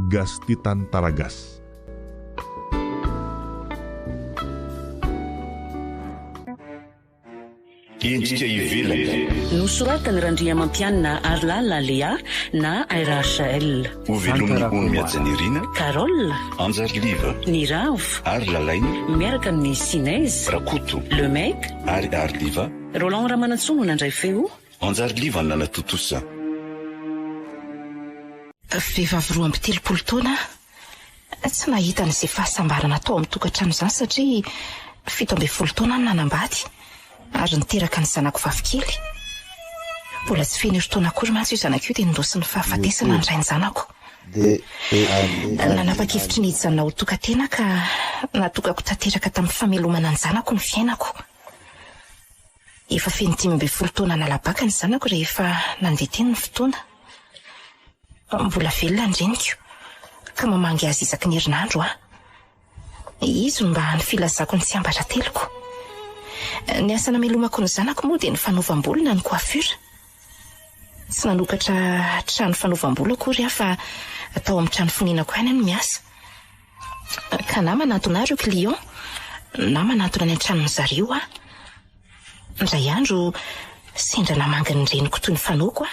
gas titan taragas. Endrika ivelany nosoratany Randriamampianina Arlala Lia na RHL. Ovelomny ony miajanirina Carole Anjarliva ny Ravo ary Lalaina miaraka amin'ny Sinez Rakoto Le Mec ary Arliva Roland Ramanatsono nandray feo Anjarliva nanatotosa. Vehivavy 12 taona tsy nahita n'izay fahasambarana tao amin'ny tokantrano izany satria 17 taona nanambady ary niteraka ny zanako vavikely. Mbola tsy feno taona akory mantsy io zanako io dia nindosy ny fahafatesana ny ray ny zanako. Nanapa-kevitry ny hijanona ho tokantena ka natokako tanteraka tamin'ny famelomana ny zanako ny fiainako. Efa feno 15 taona nalabaka ny zanako rehefa nandeha teny ny fotoana. Mbola velona ny reniko ka mamangy azy isaky ny herinandro izy mba ny filazako ny tsy ambatra teloko. Ny asa namelomako ny zanako moa dia ny fanaovam-bolona ny coiffure. Tsy nanokatra trano fanaovam-bolo akory fa atao amin'ny trano fonenako ihany no miasa. Ka na manantona ireo client na manantona ny an-tranony zareo indray andro sendra namangy ny reniko toy ny fanaoko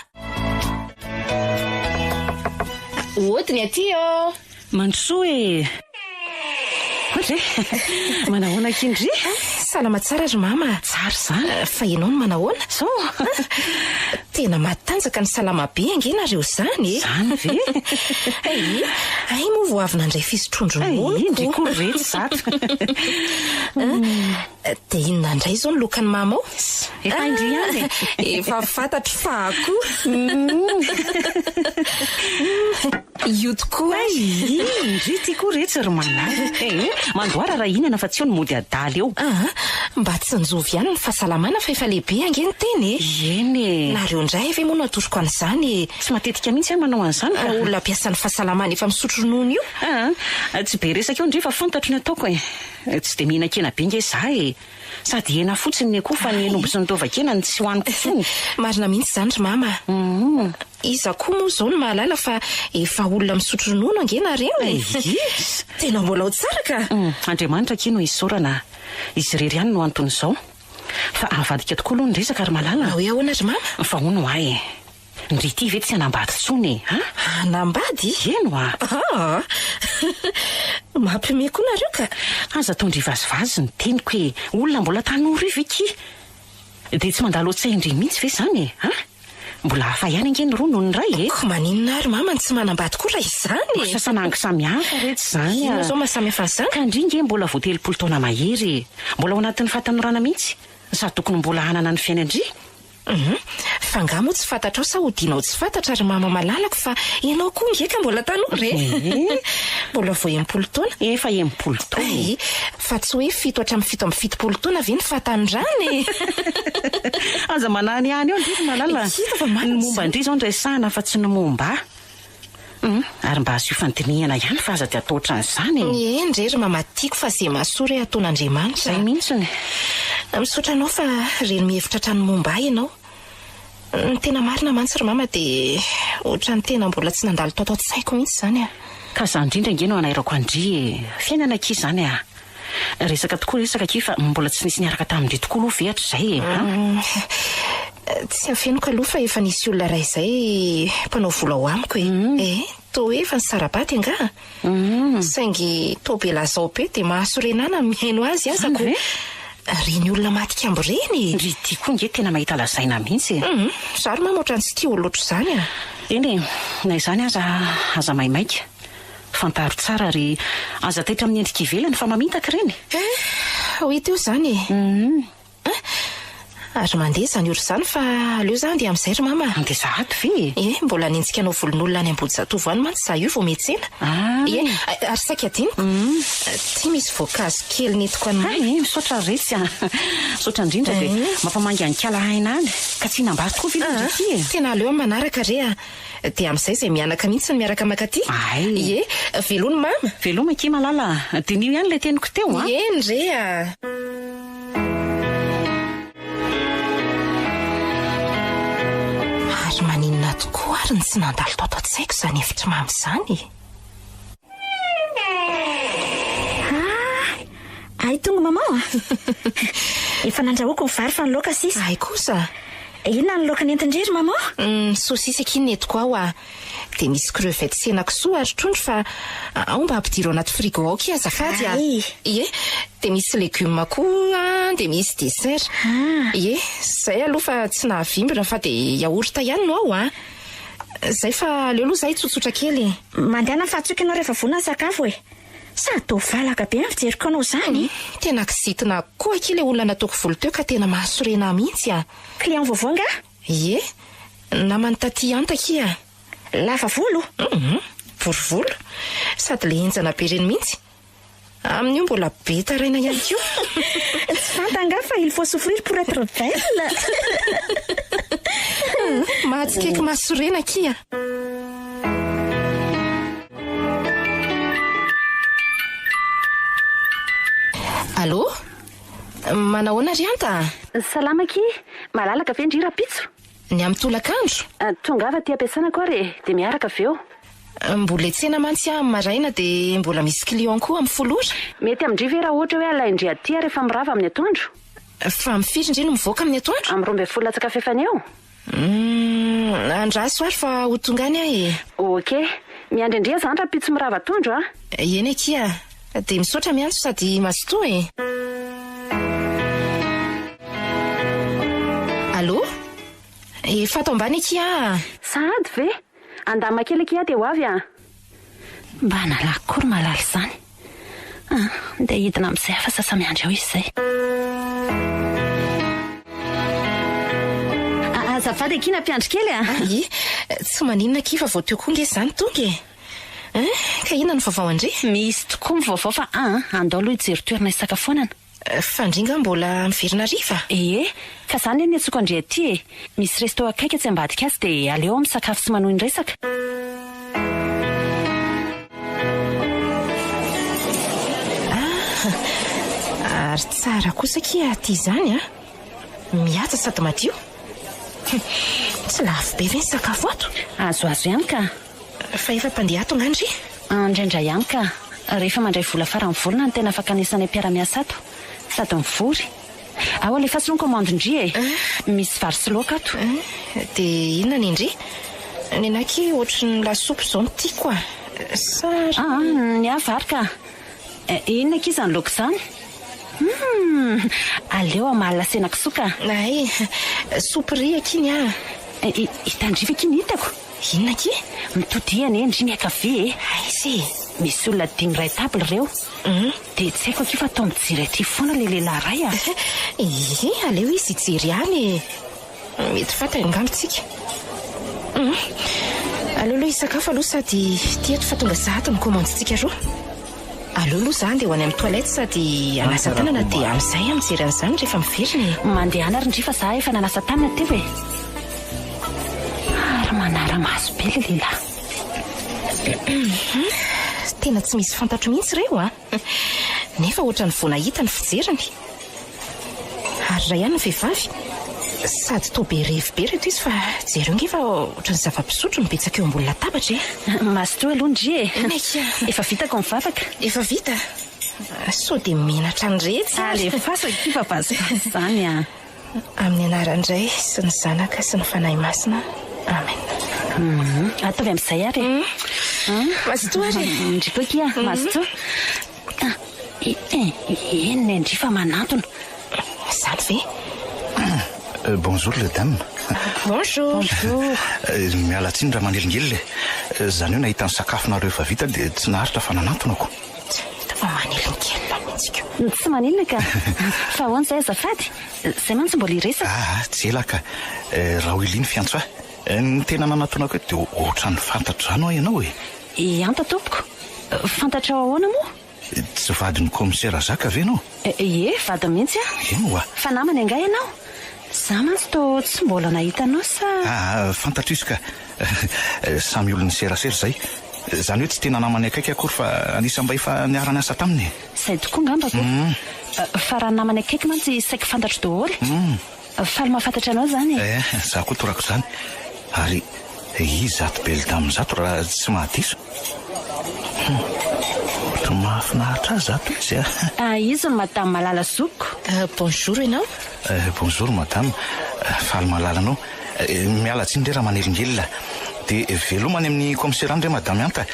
Ohatiny aty Mandrosoa e. Ohatry manahoana kindry? Salama tsara ry mama. Tsara izany. Fa ianao no manahoana? So tena matanjaka ny salama be angenareo izany. Izany ve? Ay moa vao avy nandray fisotrondro moniko. Indry koa reto zato. Dia inona indray izao ny lokany mama ao? Efa indry ihany. Efa fantatro fa akoho. Io tokoa indry ty koa reto ry manay. Mandoara raha inana fa tsy eo ny mody adaly eo. Mba tsy nijovy ihany ny fahasalamana fa efa lehibe angeny teny Eny. nareo indray ve moa natoroko an'izany? Tsy matetika mihitsy manao an'izany fa olona ampiasany fahasalamana efa misotro ronono io. Tsy be resaka eo indray fa fantatro ny ataoko tsy dia mihinan-kena be nge zaho sady hena fotsiny akoho fa ny enombo sy ny tovakena ny tsy hohaniko fotsiny. Marina mihitsy izany ry mama. Iza koa moa izao no mahalala fa efa olona misotro ronono angenareo tena mbola ao tsara ka. Andriamanitra kino isaorana izy rery ihany no anton'izao fa avadika tokoa aloha ny resaka ary malala. Hoe ahoana ry mama? Fa hono ahy ndry ty ve tsy hanambady tsony nambady? Eno mampiomehy koa nareo ka. Aza tondry vazivazy ny teniko hoe olona mbola tanora io ve ky dia tsy mandalo tsy indry mihitsy ve izany mbola hafa ihany angeny ronono ny ray ko maninona ary mama ny tsy manambady koa raha izany. Sasanango samihafa reto izany. Ino izao mahasamihafa an'izany? Ka indringe mbola vao 30 taona mahery mbola ao anatin'ny fahatanorana mihitsy sady tokony mbola hanana ny fiainandry. Fa nga moa tsy fantatrao sa hodinao tsy fantatra ry mama malalako fa ianao koa ngeka mbola tanora mbola vao 80 taona. Efa 80 taona fa tsy hoe 7 hatramin'ny 70 taona ve ny fahatanirany. Aza manany ihany eo ndry malala ny momba indry izao ndraisana fa tsy ny momba ary mba azo fandinihana ihany fa aza dia atao ohatran'izany. Ndre ry mama tiako fa izay mahasory ataon'Andriamanitra. Izay mihitsy misaotra anao fa reny mihevitra trano momba ianao. Ny tena marina mantsy ry mama dia ohatran'ny tena mbola tsy nandalo taotao tsaiko mihitsy izany ka za indrindra ngeno anairako andry fiainana ky izany resaka tokoa resaka ky fa mbola tsy nisy niaraka tamindry tokoa aloha vehatra izay tsy afenoka aloha fa efa nisy olona ray izay mpanao vola ao amiko to efa ny sarabady anga saingy to be lazao be dia mahasorenana mihaino azy azako reny olona matika ambo reny ry ty koa nge tena mahita lazaina mihitsy zary mama ohatrany tsy tia oloatra izany eny na izany aza maimaika fantaro tsara ary aza taitra amin'ny endrika ivelany fa mamintaka reny hoy teo izany ary mandeha zany oro izany fa aleo zany dia amin'izay ry mama. Dia zahato ve? Mbola nintsika anao volon'olona any Ambodizatovy any mantsy za io vao metsena. Ary saika adiniko ty misy voankazo kely netiko any. Misaotra retsy misaotra indrindra dia mampamangy anikala aina any ka tsy nambary tokoa vilany ty. Tena aleo amin'ny manaraka re dia amin'izay izay mianaka mihitsy ny miaraka makaty. Velony mama. Veloma ky malala dia nio ihany ilay teniko teo Eny re maninona tokoa ary ny tsy nandalo tao tsaiko izany hevitra mamy izany. tonga maman. Efa nandrahoako ny vary fa ny laoka sisa. Ay kosa. Inona ny laoka nentindrery maman? Sosisy akiny netiko ao dia misy crevette sy henakisoa ary trondro fa ao mba ampidiro anaty frigo ao kia azafady Ie, dia misy legioma koa dia misy dessert. Ie, zay aloha fa tsy nahavimbina fa dia yaourt ihany no ao Zay fa leo aloha zay tsotsotra kely. Mandehana fahatsoka ianao rehefa vonana sakafo Sa to valaka be fijeriko anao zany. Tena kisitina koa kely olona nataoko volo teo ka tena mahasorena mihitsy Client vaovao nga? Ie, namany taty anta kia. Lava volo? Bory volo. Sady le enjana be reny mihitsy. Amin'io mbola be taraina ihany koa. Tsy fantanga fa il faut souffrir pour être belle. Mahatsikaiky mahasorena kia. Allô? Manahoana ry anta? Salama ki, malalaka ve ndry rapitso? Ny amin'ny tolakandro? Tonga avy aty ampiasana koa dia miaraka avy eo. Mbola etsena mantsy maraina dia mbola misy client koa amin'ny folora. Mety amindry ve raha ohatra hoe alaindry aty rehefa mirava amin'ny atoandro? Fa mifiry indray no mivoaka amin'ny atoandro? Amin'ny 12 latsaka fefany eo. Andraso ary fa ho tonga any Ok, miandrindria zany rapitso mirava atoandro Eny kia, dia misaotra miantso sady mazotoa Allô? Efa ato ambany kia. Sahady ve? Andama kely kia dia ho avy Mba nalakory malala izany. Dia hidina amin'izay fa sasa miandry eo izy izay. Azafady kina mpiandry kely Tsy maninona kia fa vao teo koa nge izany tonga Ka inona ny vaovao andre? Misy tokoa ny vaovao fa andao aloha hijery toerana isakafoanana. Fandringa mbola miverina riva? Ka izany ny atsoko andre aty misy resto akaiky tsy ambadika azy dia aleo misakafo sy manohy ny resaka. Ary tsara kosa kia aty izany mihaja sady madio. Tsy lafo be ve ny sakafo ato? Azoazo ihany ka. Fa efa mpandeha ato ngandry? Indraindray ihany ka. Rehefa mandray vola farany volana ny tena afaka anisany mpiara-miasa ato. Sady mivory. Ao alefa sy no commande indry misy vary sy laoka ato. Dia inona ny indry? Ny anaki ohatry ny lasopy izao no tiako ny avary ka. Inona kiza ny laoka izany? Aleo amalina senakisoa. Ay, sopy akiny Hitandriva kiny hitako. Inona ki? Mitodiana ndry miakavy Aizy. Misy olona dimy ray table reo. Dia tsy haiko aki fa atao mijery aty foana le lehilahy ray aleo izy hijery any mety fatany angambontsika. Aleo aloha hisakafo aloha sady tiato fa tonga zahato ny komandintsika roa. Aleo aloha zany dia ho any amin'ny toilette sady anasa tanana dia amin'izay mijery an'izany rehefa miveriny. Mandehana ary ndry fa za efa nanasa tanana teo Ary manara-maso be le lehilahy. Tena tsy misy fantatro mihitsy reo nefa ohatra ny vao nahita ny fijeriny. Ary raha ihany ny vehivavy sady toa be revy be reto izy fa jereo nge fa ohatra ny zava-pisotro mibetsaka eo ambony latabatra Masotoa aloha ndry Efa vitako mivavaka. Efa vita? So dia menatra ny retsy Alefasa kifa vazivazy zany Amin'ny anaran'indray sy ny zanaka sy ny fanahy masina. Amen. Ataovy amin'izay ary Mazotoa ary ndriko kia mazotoa. Enona ndry fa manantona. Zany ve? Bonjour les dames. Bonjour. Miala tsiny raha manelingelina Zany hoe nahita ny sakafonareo efa vita dia tsy naharitra fa nanantonako. Fa manelingelina mihitsika. Tsy manilina ka. Fa ahoana izay azafady? Izay mantsy mbola iresaka. Tsy elaka. Raha ho iliny fiantso ny tena nanantonako dia ohatra ny fantatro zany ianao Anta tompoko. Fantatra ahoana moa? Tsy vadin'ny commissaire Zaka ve ianao? Vady mihitsy Eno Fa namana angay ianao? Za mantsy to tsy mbola nahita anao sa? Fantatro izy ka. Samy olony serasera zay. Zany hoe tsy tena namany akaiky akory fa anisany efa niarana asa taminy. Izay tokoa ngambako. Fa raha namany akaiky mantsy saika fantatro daholo. Faly mahafantatra anao zany za koa torako izany. Ary izy zato be le dame zato raha tsy mahadiso. Ohatra mahafinaritra azy ato izy izy ny madame Malala Zoko. Bonjour ianao. Bonjour madame, faly malala anao. Miala tsiny ndray raha manelingelina dia velomany amin'ny komiserany ndray madame anta.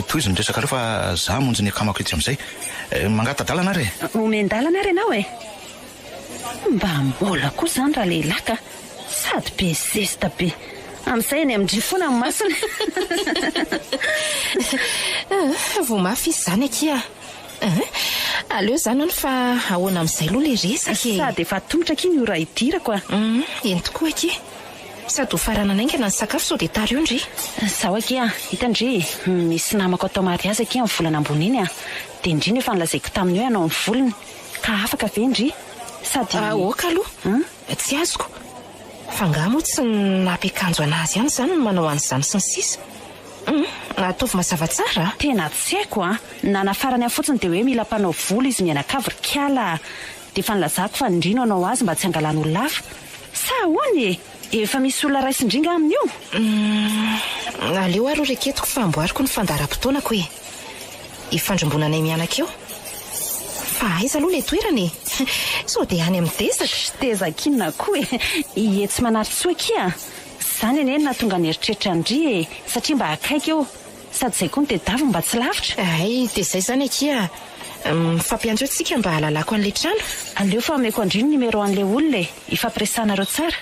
Toy izy miresaka reo fa za monjy ny akamako etsy amin'izay. Mangatadalana re. Omendalana re ianao mba mbola koa zany raha lehilahy ka sady be zesta be amin'izay ny amindry foana amin'ny masina. Vao mafy izy zany akia. Aleo zany any fa ahoana amin'izay aloha le resaka sady efa tongotra aky ny ora idirako eny tokoa aky. Sady ho farana naingana ny sakafo sao dia tary io ndry. Zaho aky hitandry misy namako atao mariazy aky amin'ny volana ambony iny dia indry nefa nilazaiko taminy hoe anao ny volony ka afaka ve ndry sady oka aloha tsy azoko fa ngamo tsy nampiakanjo anazy ihany zany no manao an'izany sy ny sisa. Ataovy mazava tsara. Tena tsy haiko nanafarany ahy fotsiny dia hoe mila mpanao volo izy mianakavorikiala dia efa nilazako fa indrino anao azy mba tsy hangalana olona hafa sa ahoany efa misy olona raisindringa amin'io. Aleo aro reketiko famboariko ny fandaram-potoanako hoe ifandrombonanay mianaka eo. Fa aiza aloha le toerany sao dia any amin'ny tezaka. Tezakina koa tsy manaritsy akia zany eny natonga ny eritreritra ndry satria mba akaiky eo sady izay koa ny tedavy mba tsy lavitra. Dia izay zany akia fampianjo antsika mba halalako an'ilay trano. Aleo fa ameko andry ny numero an'ilay olona ifampiresanareo tsara.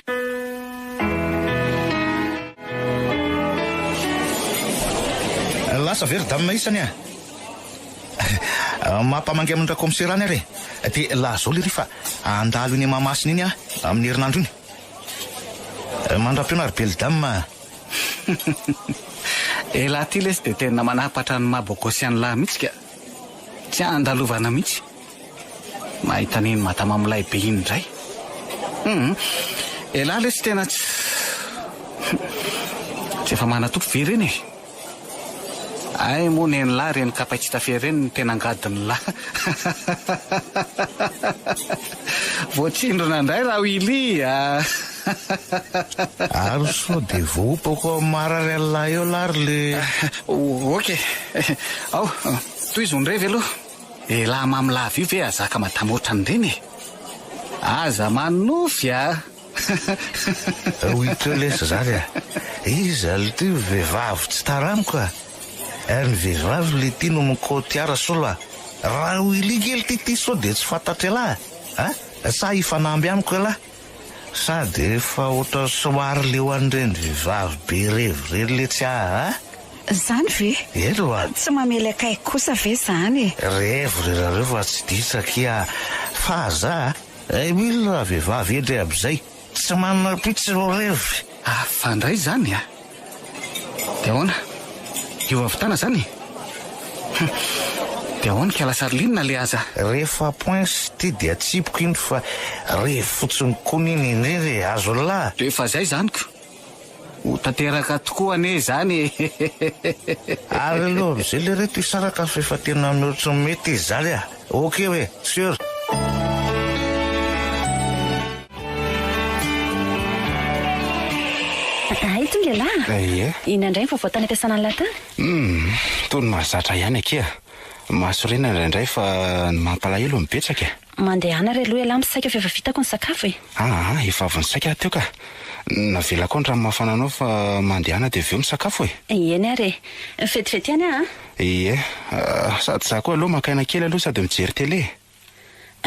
Lasa very damina isany mampamangy amin'ny rakomiserany ary dia lazao le rifa andalo iny mamasina iny amin'ny herinandro iny mandram-piona ary beldame. Laha ty lesy dia tena manapatra ny mabokosiany lahy mihitsy ka tsy andalovana mihitsy mahita niny matamamilay be iny indray. Lahy lesy tena tsy efa manatoko very eny ay moa ny lahy reny kapaitsita fery reny tena angadiny lahy. Voatsindrona indray raha Willy Ary so dia vopako marary alahy eo lary le. Ok ao toy izy ondray ve aloha lahy mamilava io ve azaka matamotra an'ireny aza manofy Hoiteo lesy zany izy ale ty vehivavy tsy taraniko ary ny vehivavy le ty no mikotiara sola raha Willy kely ty so dia tsy fantatry lahy sa ifanamby amiko lahy sady efa ohatra somary leo an'ireny vehivavy be revy le tsy zany ve tsy mamely akaiko kosa ve zany revo rerareo fa tsy disakia fa za mila vehivavy endray ab'izay tsy manana pitsy ro revy fandray zany dia ahoana io avitana zany dia ahoana ka lasarolinina le aza rehefa pointsy ty dia tsipoko iny fa rehefa fotsiny koniny indrindry azo lahy dia efa zay zany ko ho tanteraka tokoa ane zany ary aloha am'izay le reto isaraka fa efa tena mihoatra mety izy zany ok hoe sur tonga lahy inandray fa voatany ampiasana ny latany tony mahazatra ihany akia mahasorena indraindray fa ny mampalahelo mipetsaka mandehana re aloha lahy misaika fa efa vitako ny sakafo efa avy ny saika teo ka navela koa ny rano mafananao fa mandehana dia aveo misakafo eny ary fetifety ihany sady za koa aloha makaina kely aloha sady mijery tele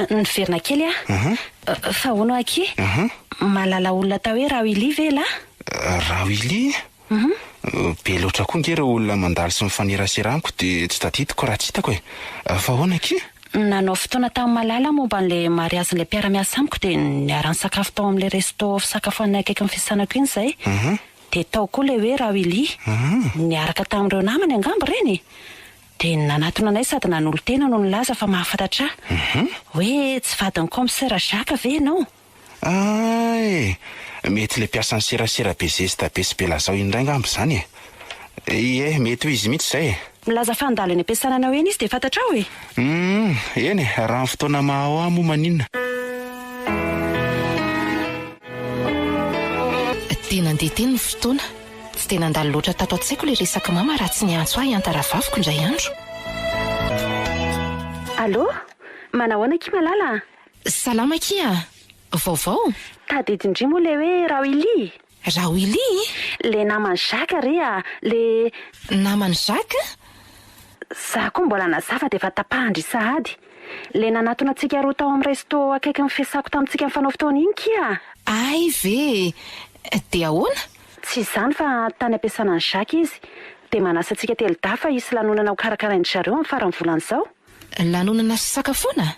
ny verina kely fa hono aky malala olona tao hoe raha Willy ve lahy raha Willy be loatra koa nge reo olona mandalo sy mifaneraseraniko dia tsy tadidiko raha tsy hitako fa hoana aky nanao fotoana tamin'ny Malala momba n'ilay mariazin'ilay mpiara-miasa amiko dia niarany sakafo tao amin'ilay resto fisakafoanay akaiky ny fiasanako iny izay dia tao koa ilay hoe raha Willy niaraka tamin'ireo namany angamba ireny dia nanatona anay sady nanolo tena no nilaza fa mahafantatra hoe tsy vadiny komisera Jacques ve ianao mety le mpiasan'ny serasera be zesta be sy be lazao indray angamba izany mety ho izy mihitsy izay milaza fa andalo eny ampiasananao eny izy dia fantatra hoe eny raha ny fotoana mahao mo maninona tena andeha teny ny fotoana tsy tena andalo loatra tato an-tsaiko le resaka mama raha tsy niantso ahy hiantaravaviko indray andro Allô? Manahoana Kimalala? Salama Kia. Vaovao? Tadidindry moa le hoe Rawili. Rawili? Le namany Jacques rea, le namany Jacques? Za koa mbola nazava dia efa tapahindry sahady. Le nanatona antsika roa tao amin'ny resto akaiky ny fiasako tamintsika mifanao fotoana iny Kia. Ay ve, dia ahoana? Tsy izany fa tany ampiasana ny Jacques izy. Dia manasa antsika telo-dafa isy lanonana ho karakarain'ny zareo amin'ny faran'ny volan'izao. Lanonana fisakafoana?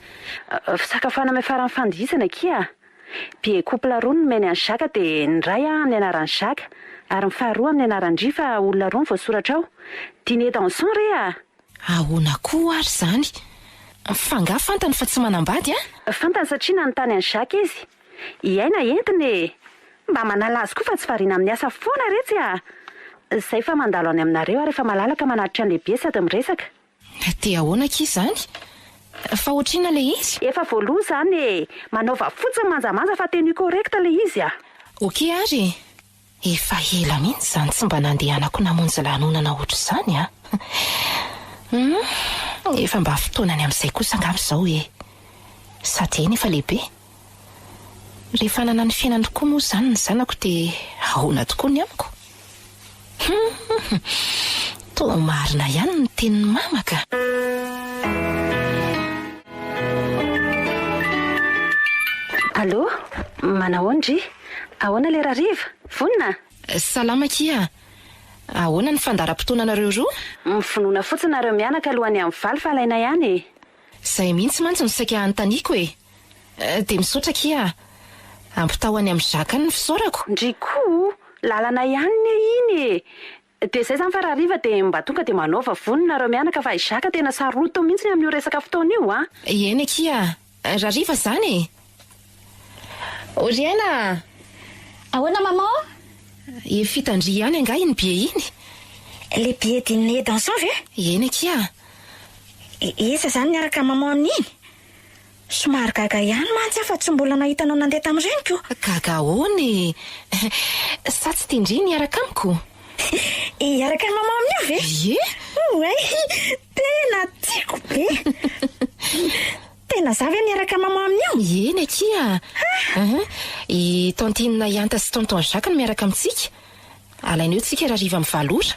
Fisakafoana amin'ny faran'ny fandihizana Kia. Be couple roa no meny an'ny Jacques dia ny ray amin'ny anaran'ny Jacques ary ny faharoa amin'ny anaran-Dry fa olona roa ny voasoratra ao. Dîner dansant rea. Ahoana koa ary zany? Fanga fantany fa tsy manambady Fantany satria nanontany an'ny Jacques izy. Iaina entiny e. Mba manala azy koa fa tsy variana amin'ny asa foana retsy Zay fa mandalo any aminareo ary efa malalaka manatitra ny lehibe sady miresaka. Dia ahoana Kia zany? Fa ohatrina le izy? Efa voaloha zany e. Manaova fotsiny manjamanja fa teny correcta le izy Okey ary. Efa ela mihitsy zany tsy mba nandehanako namonjy lanonana ohatr'izany Efa mba fotoanany amin'izay kosa angamba izao sady eny efa lehibe. Rehefa nanany fiainany tokoa moa zany ny zanako dia ahoana tokoa ny amiko. Toa marina ihany ny tenin'ny mamaka. Allô? Manahoana Dry? Ahoana le rariva? Vonina? Salama Kia. Ahoana ny fandaram-potoananareo roa? Mifonoana fotsiny nareo mianaka alohany amin'ny valy fa alaina ihany Zay mihitsy mantsy no saika anontaniako Dia misaotra Kia. Ampitao any amin'ny Jacques ny fisaorako. Ndry koa, lalana ihany iny Dia zay zany fa rariva dia mba tonga dia manaova vonina nareo mianaka fa i Jacques tena saroto mihitsy amin'io resaka fotoana io Eny Kia, rariva zany Oriana. Ahoana maman? Fitandry ihany anga iny be iny. Le billet dîner dansant ve? Eny Kia. Isa zany niaraka maman amin'iny. Somary gaga ihany mantsy fa tsy mbola nahitanao nandeha tamin'ireny koa. Gaga ahoany? Sa tsy tindry niaraka amiko? Iaraka maman amin'io ve? Ie? Tena tiako be. Tena zavy niaraka maman amin'io? Eny Kia. I tantinina Ianta sy tonton Jacques no miaraka amintsika. Alaina eo tsika rariva amin'ny valora.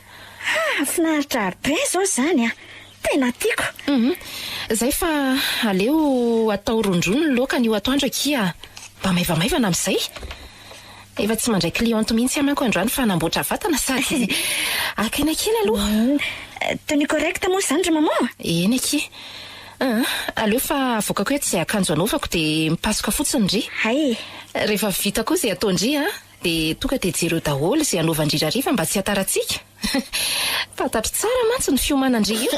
Finaritra be zao zany Tena tiako. Zay fa aleo atao rondrono ny laoka io atoandro Kia. Mba maivamaivana amin'izay. Efa tsy mandray cliente mihitsy amako androany fa namboatra vatana sady akaina kely aloha. Tenue correcte moa zany ry maman? Eny Kia. Aleo fa voakako hoe tsy akanjo anaovako dia mipasoka fotsiny Dry. Hay. Rehefa vita koa izay atao Dry dia tonga dia jereo daholo izay anaovan-Dry rariva mba tsy hataratsika. Fantatro tsara mantsy ny fiomanan-Dry io.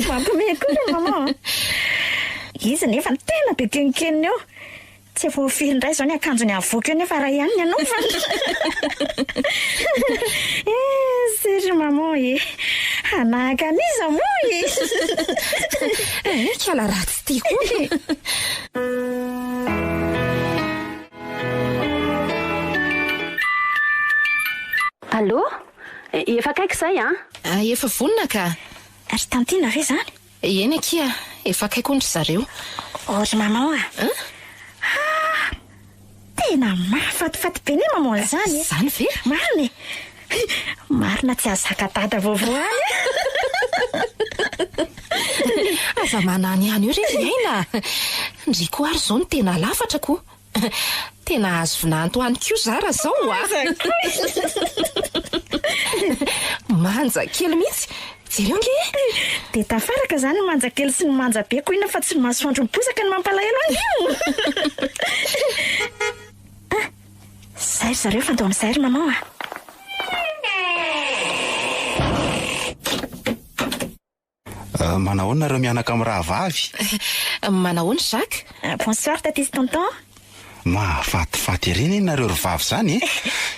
Mampiomehy koa ry maman. Izy nefa tena be kenikeny eo. Tsy efa ofiry indray zao ny akanjony avoaka eo nefa raha ihany ny anaovany. Ry maman anahaka an'iza moa Kala ratsy tia koa. Allô? Efa akaiky izay Efa vonona ka. Ry tantina ve zany? Eny Kia, efa akaiky ondry zareo. Ry maman tena mahafatifaty be ny maman zany Zany ve? Marina marina tsy azaka-dada vaovao Aza manany ihany io rehefa aina. Ndry koa ary zao no tena lafatra koa. Tena azo vinanto any koa zara zao Manja kely mihitsy. Jereo nge? Dia tafaraka zany ny manja kely sy ny manja be koa ina fa tsy ny masoandro miposaka ny mampalahelo any io. Zay zareo fandao amin'izay ry maman Manahoana nareo mianaka amin'ny raha vavy? Manahoana Jacques? Bonsoir tatisy tonton. Mahafatifaty ireny nareo ry vavy zany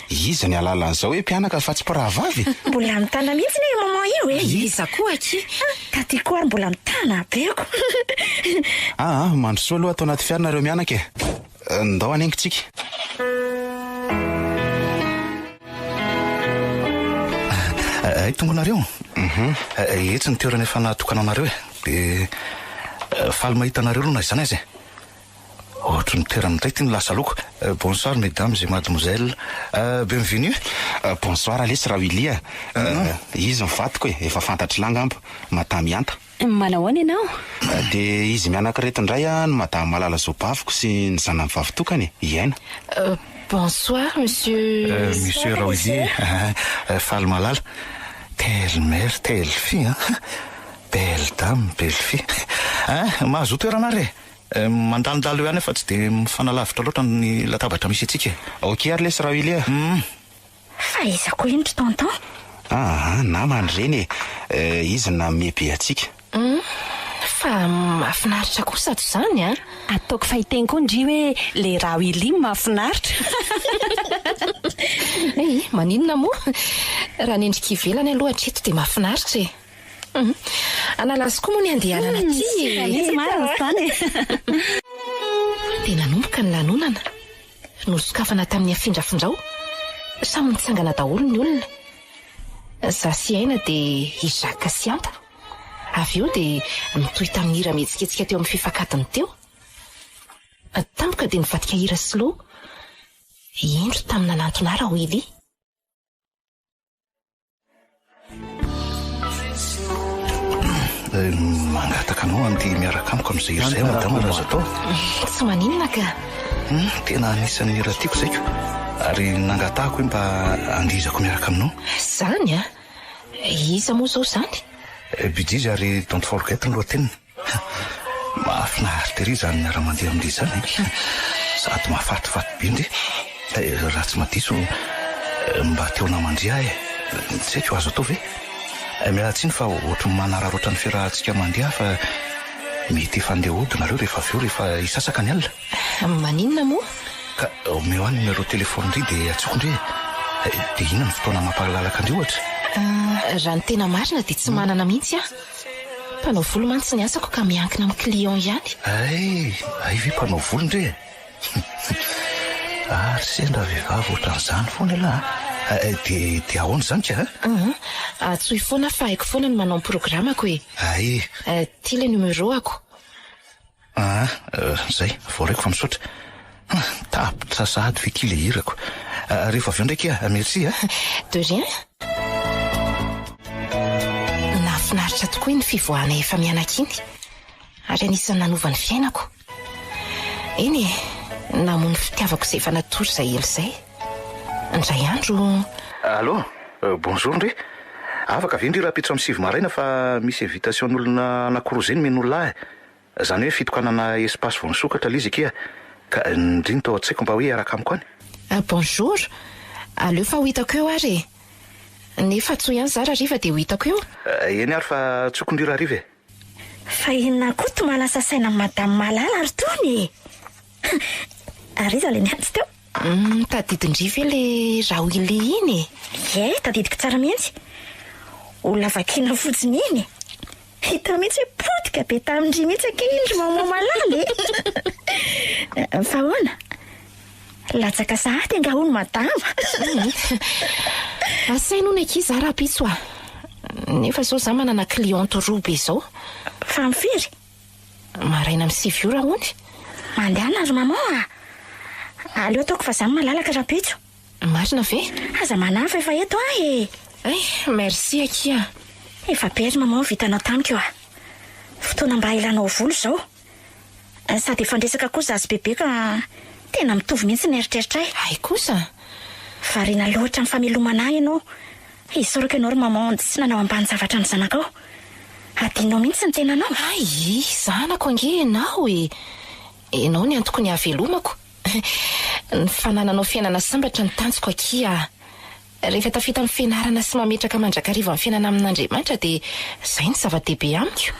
Iza ny alalan'izao hoe mpianaka fa tsy mpiraha vavy? Mbola mitana mihitsy ny maman io Iza koa aky. Taty koa ary mbola mitana beko. Mandrosoa aloha atao anaty fiara nareo mianaka ndao anengitsika. Ay tongonareo. Etsy ny toerana efa natokanao nareo dia faly mahita anareo aloha na izany azy ohatry ny toeran'indray ty ny lasa loko. Bonsoir mesdames et mademoiselles, bienvenue. Bonsoir lesy raha Willy. Izy mivadiko efa fantatry langambo madame Anta. Manao ahoana ianao? Dia izy mianaka reto indray no madame Malala Zobaviko sy ny zanany vavitokany Iaina. Bonsoir monsieur. Monsieur Raouli, faly Malala. Telle mère, telle fille, belle dame, belle fille. Mahazo toerana re. Mandalindalo ihany fa tsy dia mifanalavitra loatra ny latabatra misy antsika. Ok ary lesy raha Willy. Fa iza koa indro tonton? Namany reny izy na mebe atsika. Fa mahafinaritra kosa to izany Ataoko fahiteny koa ndry hoe le raha Willy mahafinaritra. Maninona moa? Raha nendrika ivelany aloha hatreto dia mahafinaritra e. Analazy koa moa ny andehanana ty. Marina izany. Dia nanomboka ny lanonana. Nosokafana tamin'ny afindrafindrao. Samy nitsangana daholo ny olona. Za sy Iaina dia Izaka sy Anta. Avy eo dia mitohy tamin'ny hira mihetsiketsika teo amin'ny fifakatiny teo. Tampoka dia nivadika hira slow. Indro tamina nantonara Willy. Mangataka anao andeha miaraka amiko amin'izay hira izay madama raha azo atao. Tsy maninona ka. Tena anisan'ny hira tiako zaiko. Ary nangatahako hoe mba andizako miaraka aminao. Zany iza moa zao zany? Bidizy ary don't forget ny lohateniny. Mahafinaritra ery izany miara-mandeha amin'ilay izany. Sady mahafatifaty be ndre. Raha tsy madiso mba teo namandry ahy. Tsy haiko azo atao ve? Mialatsiny fa ohatry manararoatra ny fiarahantsika mandeha fa mety efa andeha hodinareo rehefa avy eo rehefa hisasaka ny alina. Maninona moa? Ka omeo any numéro téléphone ndry dia atsoko ndre. Dia inona ny fotoana mampahalalaka andry ohatra? Raha ny tena marina dia tsy manana mihitsy mpanao volo mantsy ny asako ka miankina amin'ny client ihany. Ay ve mpanao volo ndre? Ary sendra vehivavy ohatran'izany foana aloha. Dia ahoana izany ka? Atsoy foana fa haiko foana ny manao ny programako e. Ty le numéro ako. Zay, voaraiko fa misaotra. Tapitra sady ve ty le hirako. Rehefa avy eo ndraiky merci. De rien. Nahafinaritra tokoa ny fivoahana efa mianaka iny. Ary anisan'ny nanova ny fiainako. Eny namono fitiavako izay efa natory izay elo izay. Indray andro. Allô, bonjour ndre. Afaka ve ndry raha apetso amin'ny sivy maraina fa misy invitation n'olona anankiroa izay nomena ahy. Izany hoe fitokanana espace vao nisokatra ilay izy akia. Ka indriny tao an-tsaiko mba hoe araka amiko any. Bonjour. Aleo fa ho hitako eo ary. Nefa tsoa ihany zara riva dia ho hitako eo. Eny ary fa tsokondry raha riva. Fa inona koa to malasa saina madame Malala ary tony. Ary iza le niantsy teo? Tadidindry ve le raha Willy iny? Tadidiko tsara mihitsy. Olona vakiana fotsiny iny. Hita mihitsy hoe potika be tamindry mihitsy ankindry mamoa Malala. Fa hoana? Latsaka sahady anga hono madama. Asaino ny ankizy raha pitso nefa zao za manana cliente roa be zao. Fa mifiry? Maraina amin'ny 6 ora hony. Mandehana ary maman. Aleo ataoko fa zany malalaka rapitso. Marina ve? Aza manafa efa eto ahy. Merci akia. Efa bery maman vitanao tamiko fotoana mba ilanao volo zao. Sady efa ndresaka kosa azy bebe ka tena mitovy mihitsy ny eritreritra Ay kosa. Variana loatra amin'ny famelomana ianao. Isoraka ianao ry maman tsy nanao ambany zavatra ny zanakao. Adinao mihitsy ny tenanao. Zanako ange enao e. Enao ny antoko ny havelomako. Ny fanananao fiainana sambatra ny tanjoko akia. Rehefa tafita amin'ny fianarana sy mametraka mandrakariva amin'ny fiainana amin'Andriamanitra dia izay ny zava-dehibe amiko.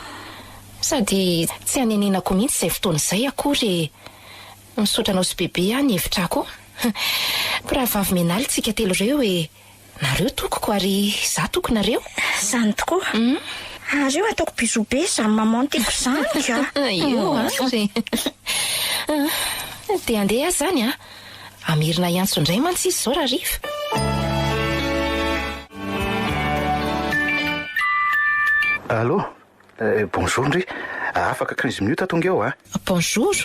Sady tsy hanenenako mihitsy izay fotoana izay akory. Misaotra anao sy bebe any hevitrako. Mpiravavy menaly tsika telo ireo nareo tokoko ary za toko nareo. Zany tokoa. Ary eo ataoko bisou be izany maman tiako izany. Dia andeha zany amirina iantso indray mantsy izy zao raha riva. Allô, bonjour ndry. Afaka 15 minutes tonga eo Bonjour.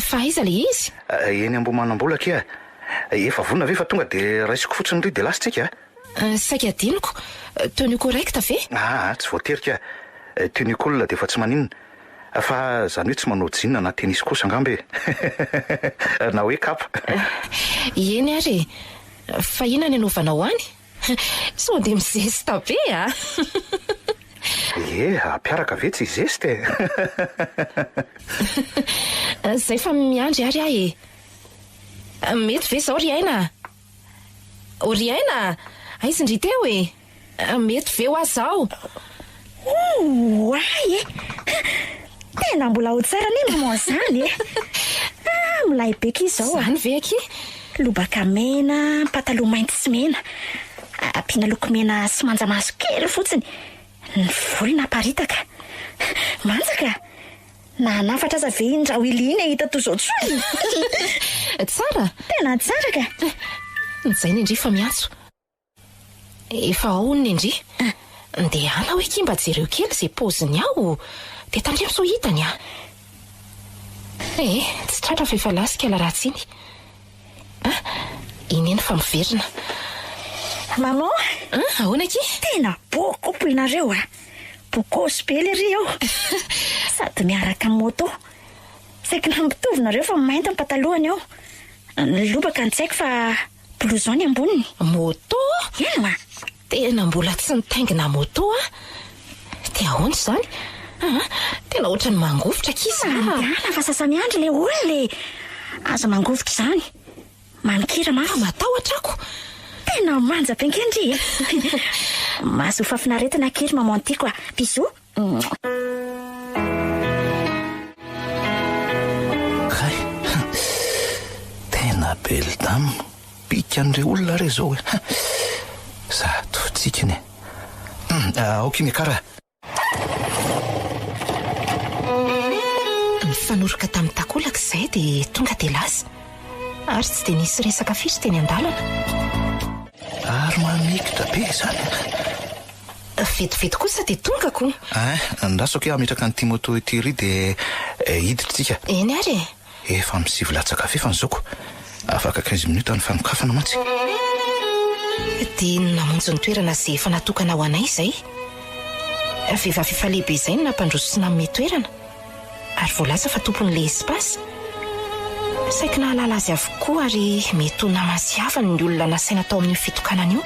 Fa aiza le izy? Eny Ambohimanambola kia. Efa vonona ve fa tonga de raisiko fotsiny ry de lasitsika. Saika adinoko. Tenue correcte ve? Tsy voaterika. Tenue cool de fa tsy maninona. Fa zany hoe tsy manao jean na tennis kosa angambe. Na hoe kapa. Eny ary. Fa inona ny anaovanao any? So de mizesta be Piaraka ve tsy zesta Zay fa miandry ary ahy mety ve zao Riaina? Riaina, aiza ndry teo mety ve ho azao? Ay tena mbola ho tsara ny maman zany milay beky izy zao Zany ve aky? Lobaka mena, pataloha mainty sy mena, ampiana loko mena sy manja maso kely fotsiny. Ny volona paritaka. Manjaka. Na nafatra aza ve indra Willy hita toy zao tsony. Tsara? Tena tsara ka. Nizay ny indry fa miantso. Efa ao ny indry. Ndeha ana hoe kimba jereo kely zay poziny ao. De tandremo so hitany tsy tratra fa efa lasika la ratsy iny. Ineny fa miverina. Maman? Ahoana aky? Tena boko poinareo Bokosy be le ry sady miaraka moto. Saika nampitovy nareo fa mainty ny patalohany ao. Ny lobaka ny tsaiko fa blouson ny amboniny. Moto? Ino Tena mbola tsy nitaingina moto Te ahoana zany? Tena ohatrany mangofotra kisa. Ana fa sasany andro le olona aza mangofotra zany. Manikira matahotra ako. Tena manja penkendry mahazo fafinaretana kely maman tiako bisous. Tena beldam pikan'ireo olona re zao za tofitsikiny ok mikara. Mifanoroka tamin'ny takolaka izay dia tonga de lasa ary tsy dia nisy resaka firy teny an-dalana. Ary mamikitra be zany. Vetivety kosa dia tongako. Ndasako ametraka ny Timoto ity ry dia hiditsika. Eny ary efa misivy latsaka fefa ny zoko. Afaka 15 minutes ny fanokafana mantsy. Dia namonjy ny toerana izay efa natokana ho anay izay. Vehivavy efa lehibe izay no nampandroso sy nanome toerana ary voalaza fa tompon'ilay espasy. Saika nahalala azy avokoa ary mety ho namasiavany ny olona nasaina tao amin'ny fitokanana io.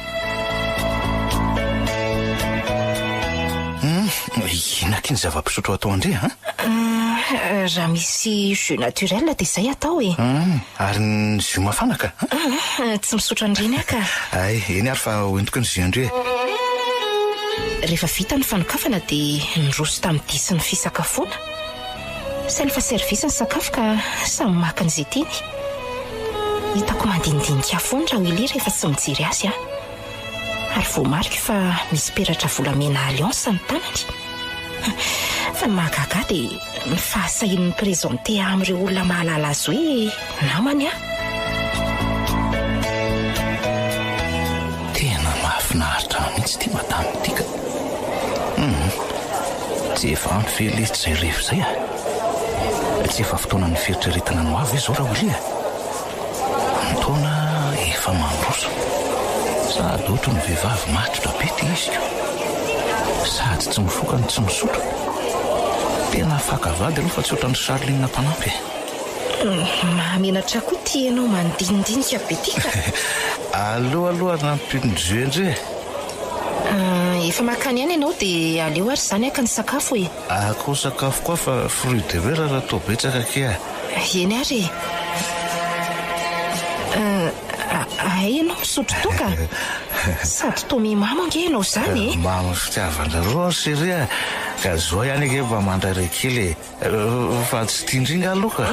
Inakiny zava-pisotro atao andre raha misy jus naturel dia izay atao ary ny jus mafanaka tsy misotro andreny aka. Eny ary fa hoentiko ny jus andre. Rehefa vita ny fanokafana dia niroso tamin'ny disy ny fisakafoana. Sainy fa servisa ny sakafo ka samy maka an'izay tiany. Hitako mandinidinika foana raha Willy rehefa tsy mijery azy ary voamarika fa misy peratra volamena alliance ny tanany. Fa ny mahagaga dia ny fahasahin'ny présenté amin'ireo olona mahalala azy hoe namany Tena mahafinaritra mihitsy ty madamo tika. Tsy efa ampy ve ilay tsy zay rehefa izay tsy efa fotoana ny fieritreretana no avy izao raha Willy taona efa mandroso. Sady ohatra ny vehivavy matrotra be ty izy sady tsy mifoka ny tsy misotro. Tena fakavady aloha fa tsy ohatran'ny Charline mpanampy. Mahamenatra koa ty ianao mandinidinika be tika. Aloha nampindry andre. Efa makany ihany ianao dia aleo ary izany aka ny sakafo Ako sakafo koa fa fruit de mer raha toa betsaka kia. Eny ary ianao misotro toka sady toa mimama ange ianao zany Mamy fitiavan-drareo seria ka zao ihany ake mba mandray kely fa tsy tiandringa aloha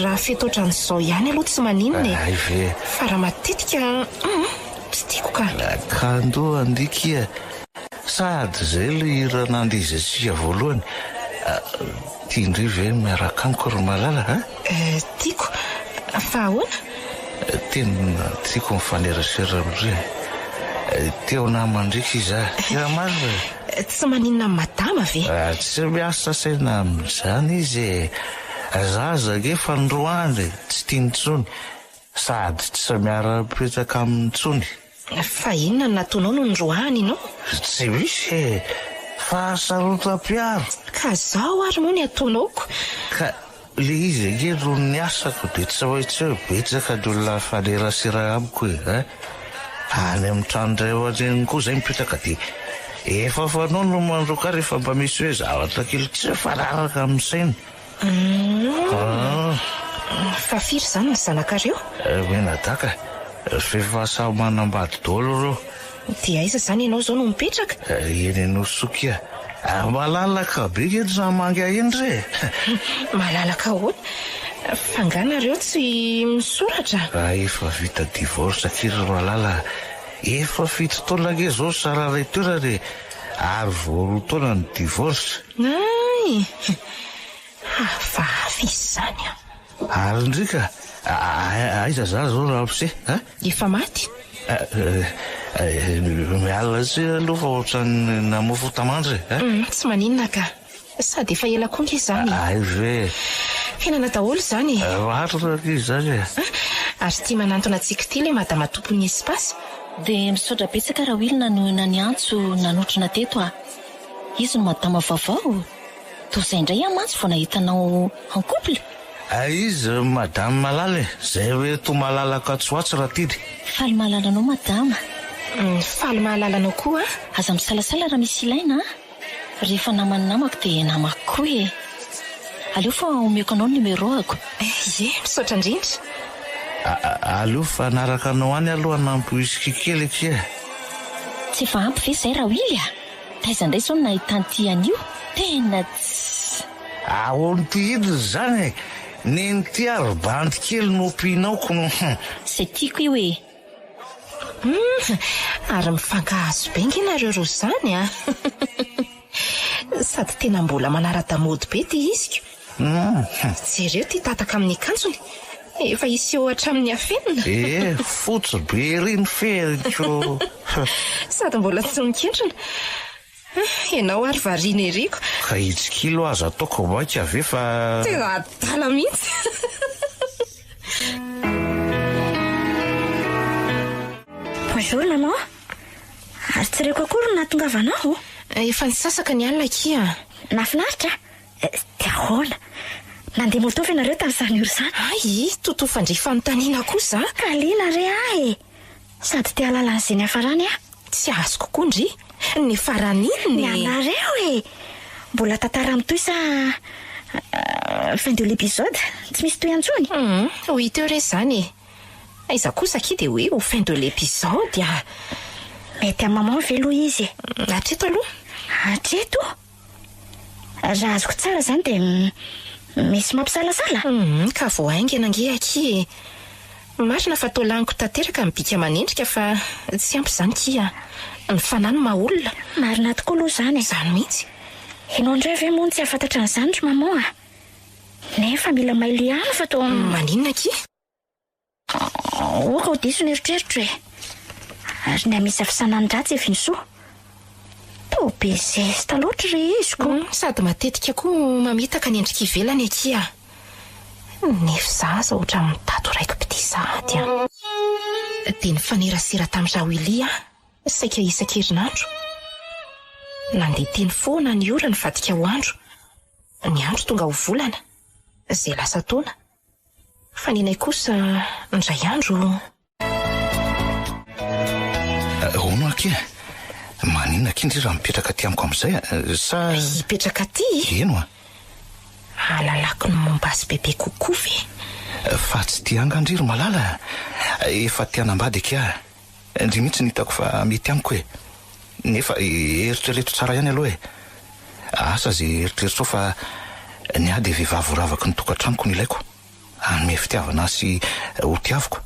raha fetoatran'izao ihany aloha tsy maninona ve fa raha matetika tsy tiako ka. Kando andikia sady zay le hira nandizy atsika voalohany. Tiandry ve miaraka amiko ry malala tiako fa ahoana? Tena tiako mifanerasera amindre teo namandriky izy marina Tsy maninona madama ve? Tsy miasa saina amin'izany izy zaza efa ndroandry tsy tiany tsony sady tsy miara-petsaka amin'ny tsony. Fa inona nataonao no ndroany ianao? Tsy misy fahasarotam-piara. Ka zaho ary moa ny ataonaoko. Ka le izy ero ny asako dia tsy hoaitsy hoe betsaka ny olona fanerasera amiko e. Any amin'ny trano iray ohatreny koa izay mipetraka dia efa fanao no mandroka rehefa mba misy hoe zavatra kely tsy fararaka amin'ny saina. Fa firy izany ny zanakareo? Menadaka fefa samy manambady daholo ireo. Dia aiza izany ianao izao no mipetraka? Eny Nosokia. Malalaka be eto za manga eny re. Malalaka ahoana? Fanganareo tsy misoratra? Efa vita divorce kely malala. Efa fito taona ke zao sara ray toera re ary voaroa taona ny divorce. Ay, fa avy izany a. Ary ndrika aiza za zao raha pse? Efa maty? Mialina sy aloha fa ohatrany namofo tamandry. Tsy maninona ka. Sady efa ela konga izany. Ay ve. Fiainana daholo izany. Maharitra izany. Ary tia manantona antsika ity le madama tompon'ny espasy. Dia misaotra betsaka raha olona no naniantso nanotrana teto a. Izy no madama vaovao. Toa izay indray mantsy vao nahitanao en couple. Izy madame malala zay hoe toa malalaka tsoatsy raha tidy. Faly mahalalanao madama. Faly mahalalanao koa. Aza misalasala raha misy ilaina. Rehefa namany namako dia namako koa e. Aleo fa omeko anao numéro-ako. Misaotra indrindra. Aleo fa anaraka anao any aloha nampoisika kely kia. Tsy efa ampy ve izay raha Wily a? Taiza indray izao no nahitan'ity an'io? Tena tsy. Ahoana ty idiny izany neny ty arobandy kely no ompianaoko no. Izay tiako io e. Ary mifankahazo be ngenareo ro izany a. Sady tena mbola manara-damody be ty iziko. Jereo ty tataka amin'ny akanjony. Efa iseho hatramin'ny afenina. Fotsy be ery ny feriko. Sady mbola tsy mikentrona. Ianao ary variana eriko. Ka hitsikilo aza ataoko maika ave fa tena adala mihitsy. Bonjour maman. Ary tsy reko akory nahatongavanao? Efa nisasaka ny alina kia. Nafinaritra? Dia ahoana? Nandeha moto fa ianareo tamin'izany oro izany? Ay, totoa fandrifa nontaniana kosa. Kaliana re ahy. Sady te halala an'izay ny hafarany a. Tsy azoko koa ndry. Ny faraniny ny anareo e. Mbola tantara mitoy sa fin de l'épisode? Tsy misy toy antsony? Ho hita eo re izany. Aiza kosa ki dia hoe ho fin de l'épisode a. Mety amin'ny maman velo izy. Hatreto aloha? Hatreto? Raha azoko tsara izany dia misy mampisalasala. Ka vao haingana ange aki. Marina fa tao laniko tanteraka mibika manendrika fa tsy ampy izany kia. Ny fanano maha-olona. Marina tokoa aloha izany. Izany mihitsy. Ianao indray ve moa tsy afantatra an'izany ry maman a? Nefa mila mailo ihany fa tao maninona ki? Oka ho diso ny eritreritro e. Ary ny misy afisanandratsy efa nysoa. Tao be zesta loatra re iziko. Sady matetika koa mamitaka ny endrika ivelany akia. Nefa zaza ohatra mitato raiko piti sahady a. Dia ny fanerasera tamin'ra Wily a. Saika isan-kerinandro. Nandeha teny foana ny ora ny vadika ho andro. Ny andro tonga ho volana. Izay lasa taona. Fa ninay kosa ndray andro. Hono akia. Maninona kindry raha mipetraka ty amiko amin'izay sa hipetraka ty? Eno a. Alalako ny momba azy bebe kokoa ve. Fa tsy ty angandriry malala. Efa ty anambady kia. Ndry mihitsy nitako fa mety amiko e. Nefa eritrereto tsara ihany aloha e. Asa zay eritreritro fa ny ady vehivavy ravaka ny tokantranoko ny ilaiko. Anome fitiavana sy ho tiaviko.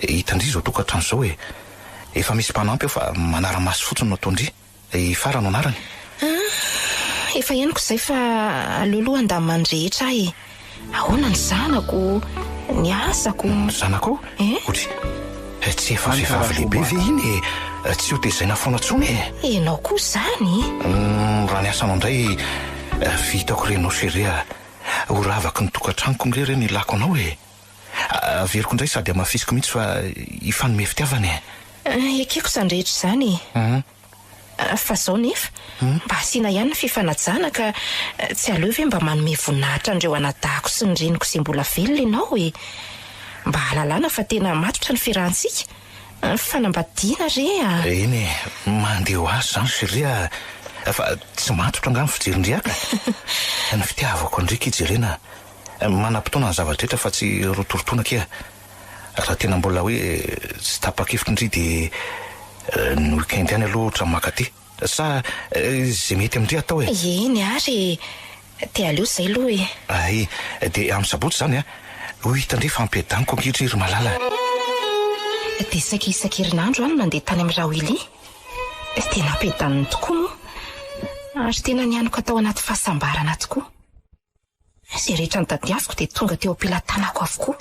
Hitandry zao tokantrano zao e. Efa misy mpanampy eo fa manara-maso fotsiny no ataondry. Farano anarany. Efa henoko izay fa aleoloha andamany rehetra ahy e. Ahoana ny zanako, ny asako. Zanako? Ory. Tsy efa vehivavy lehibe ve iny tsy ho tezaina foana tsony enao koa zany raha ny asanao indray vitako renao seria ho ravaky ny tokantranoko indray re ny lako anao averiko indray sady amafisiko mihitsy fa hifanome fitiavany ekeko zany rehetra zany fa zao nefa mba asiana ihany ny fifanajana ka tsy aleo ve mba manome voninahitra andreo anadahako sy ny reniko izay mbola velona ianao mba halalana fa tena matotra ny fiarahantsika fanambadiana re eny mandeha ho azy zany seria fa tsy matotra nga ny fijerindriaka ny fitiavako ndraiky ijerena manam-potoana ny zavatra fa tsy rotorotona kia raha tena mbola hoe tsy tapa-kevitra indry dia ny weekend ihany aloha ohatra makaty sa zay mety amindry atao eny ary te aleo zay aloha ay dia amin'ny sabotsy zany ho hitandre fampiadaniko ankehitriny ry malala dia saika isan-kerinandro any mandeha tany amin'ny Rawily tena ampiadaniny tokoa moa ary tena nianoko atao anaty fahasambarana tokoa izay rehetra ny tadiaviko dia tonga teo am-pilatanako avokoa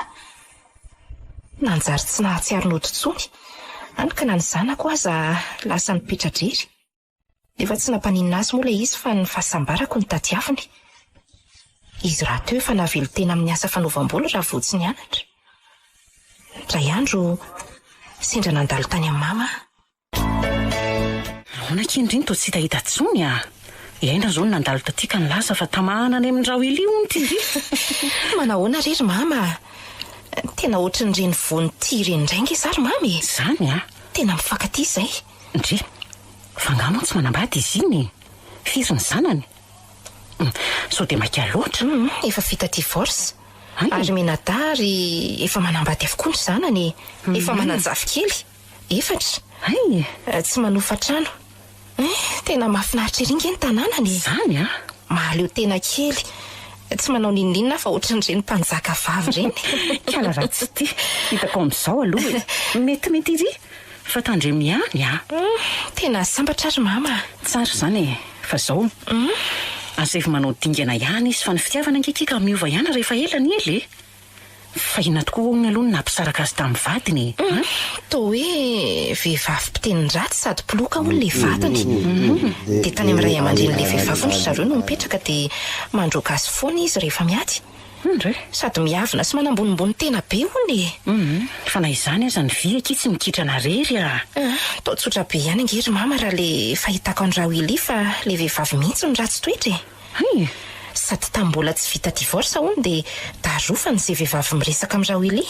nanjary tsy nahatsiaro nodintsony any ka na ny zanako aza lasa nipetra-drery efa tsy nampaninina azy moa ilay izy fa ny fahasambarako ny tadiaviny izy raha teo efa navelo tena amin'ny asa fanaovam-bola raha votsy ny anatra indray andro sendra nandalo tany amin'ny mama onakindriny to tsy hitahita tsony iaina zao nandalo taty ka nilaza fa tamahana any amin'ny Rawily io nytindry manahoana rery mama tena ohatry ny reny voany ty reny indraingy zary mamy zany tena mifankaty izay ndry fa ngamo tsy manambady izy iny firy ny zanany so dia maka loatra efa vita divorce ary menadary efa manambady avokoa ny zanany efa mananjafy kely efatra tsy manofa trano tena mahafinaritra iringa ny tanànany zany mahaleo tena kely tsy manao ninninina fa ohatry ny reny mpanjaka vavy reny kala raha tsy ty hitako amin'izao aloha metimety iry fa tandremiany tena sambatra ary mama tsara zany fa zao asa efa manao dingana ihany izy fa ny fitiavana ankekika miova ihany rehefa ela ny ely fa ina tokoa ny aloha nampisaraka azy tamin'ny vadiny toa hoe vehivavy mpitenin-dratsy sady mpoloka hono le vatany dia tany amin'ny ray aman-dren'le vehivavy ny zareo no mipetraka dia mandroaka azy foana izy rehefa miady sady miavina sy manambonimbony tena be hony fa na izany aza ny viaky tsy mikitrana rery tao tsotra be ihany angery mama raha le fahitako any Rawily fa le vehivavy mihitsy ny ratsy toetra sady tambola tsy vita divorce hony dia darofany izay vehivavy miresaka amin'ny Rawily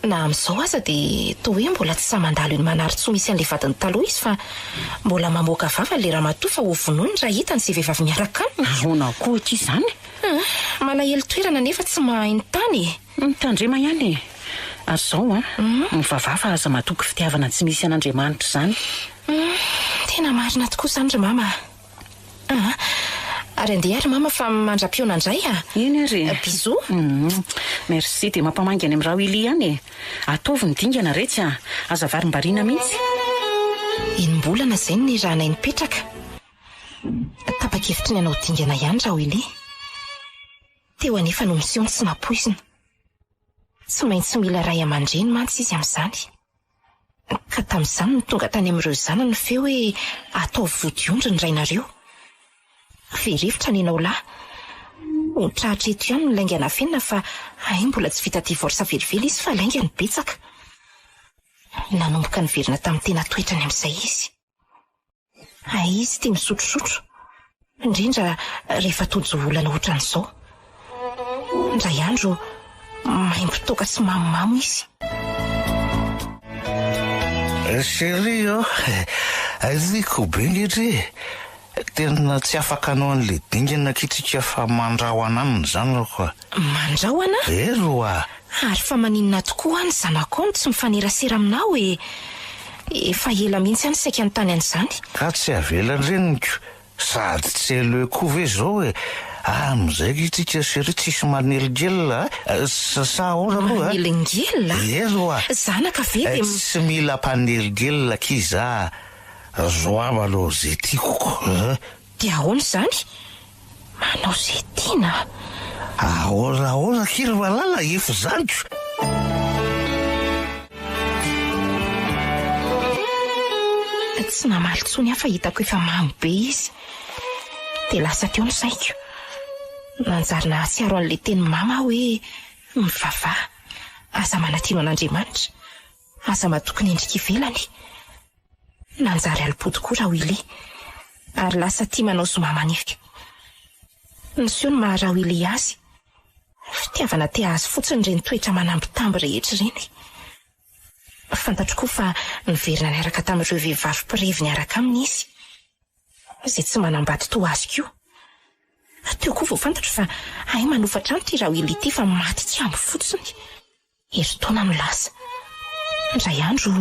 na amin'izao aza dia toa hoe mbola tsy samandalo eny manary-tsoa misy an'le vadiny taloha izy fa mbola mamoaka vava le raha fa ho vonoiny raha hitany izay vehivavy miaraka ahona koa aty zany malahelo toerana nefa tsy mahay ny tany mitandrema ihany ary zao mivavafa aza matoky fitiavana tsy misy an'Andriamanitra zany tena marina tokoa zany ry mama ary andeha ary mama fa mandra-piona indray eny ary bisou merci dia mampamangy any amin'ny Rawily ihany ataovy ny dingana retsy aza varim-bariana mihitsy enim-bolana izay ny rahanay nipetraka tapa-kevitra ny anao dingana ihany Rawily teo anefa no mision tsy napoizina tsy maintsy mila ray aman-dreny mantsy izy amin'izany ka tamin'izany no tonga tany amin'ireo zanany feo hoe atao vodiondry ny rainareo verivotra ny enao lahy ontrahatra eto ihany no laingana fenina fa mbola tsy vita divorce velively izy fa laingany betsaka nanomboka niverina tamin'ny tena toetrany amin'izay izy izy tia misotrosotro indrindra rehefa tojo olana ohatran'izao indray andro maimbo-toaka sy mamomamo izy Chérie aziko be ngetry tena tsy afaka anao an'le dingana kitrika fa mandrao anaminy zany koa mandrao ana eroa ary fa maninona tokoa any zanako tsy mifanerasera aminao efa ela mihitsy any saika ny tany an'izany ka tsy avelany reniko sady tsy eleo koa ve zao amizay kitrika chérie tsisy maneligela sa ora aloha maneligela eroa zanaka ve tsy mila mpaneligela kiza zoava aloha zay tiako dia ahoana izany manao zay tiana ahoraora kiry malala efa zaniko Tsy namaly tsony afa hitako efa mamy be izy. Dia lasa teo ny saiko. Nanjary nahatsiaro an'ilay teny mama hoe mivavaha, asa manatino an'Andriamanitra, asa matokony endrika ivelany. Nanjary alipody koa raha Willy, ary lasa tia manao zomamanifika. Nisy eo ny maha raha Willy azy. Fitiavana tia azy fotsiny ireny toetra manambitamby rehetra ireny. Fantatro koa fa niverina niaraka tamin'ireo vehivavy mpirevy niaraka aminy izy, izay tsy manambady toa azy koa. Teo koa vao fantatro fa ay manofatrano ty raha Willy ty fa maty tsy amby fotsiny. Herintaona no lasa. Indray andro.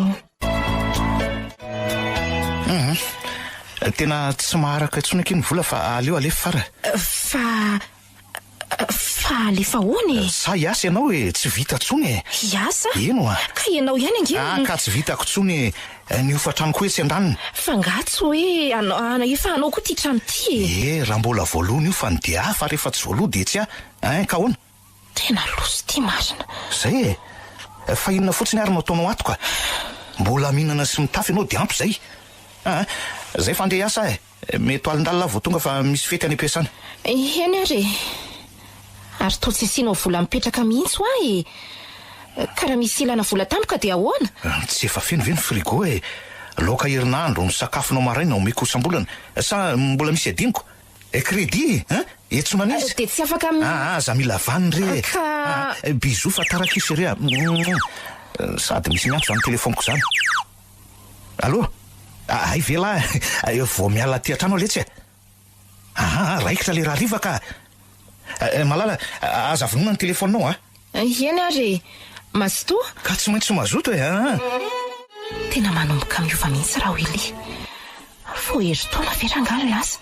Tena tsy maharaka intsony aky ny vola fa aleo alefa fara. Fa alefa hoany. Sa iasa ianao tsy vita tsony. Iasa? Eno Ka ianao ihany angeny. Ka tsy vitako tsony niofatranoko hoe tsy andaniny. Fa ngatsy hoe efa anao koa ty trano ty. Raha mbola voalohany io fa ny dia fa rehefa tsy voaloha dia tsy ka hoana. Tena loso ty marina. Zay fa inona fotsiny ary no ataonao ato ka? Mbola mihinana sy mitafy ianao dia ampy zay. Zay fa andeha hiasa mety alindalina vao tonga fa misy fety any am-piasana. Eny ary. Ary toa tsy asianao vola mipetraka mihitsy ho ahy. Karaha misy ilana vola tampoka dia ahoana? Tsy efa feno ve ny frigo laoka herinandro ny sakafonao maraina omeko isam-bolana. Sa mbola misy adiniko? Crédit etsona an'izy. Dia tsy afaka za mila vaniny re. Ka Bisou fa tarakisy re. Sady misy miantso amin'ny telefoniko zany. Allô? Ay vela vao miala aty an-trano aletsy. Raikitra le raha riva ka. Malala, aza vonona ny telefoninao Eny ary. Mazotoa? Ka tsy maintsy mazoto Tena manomboka miova mihitsy raha Willy. Fo herintaona verangano lasa.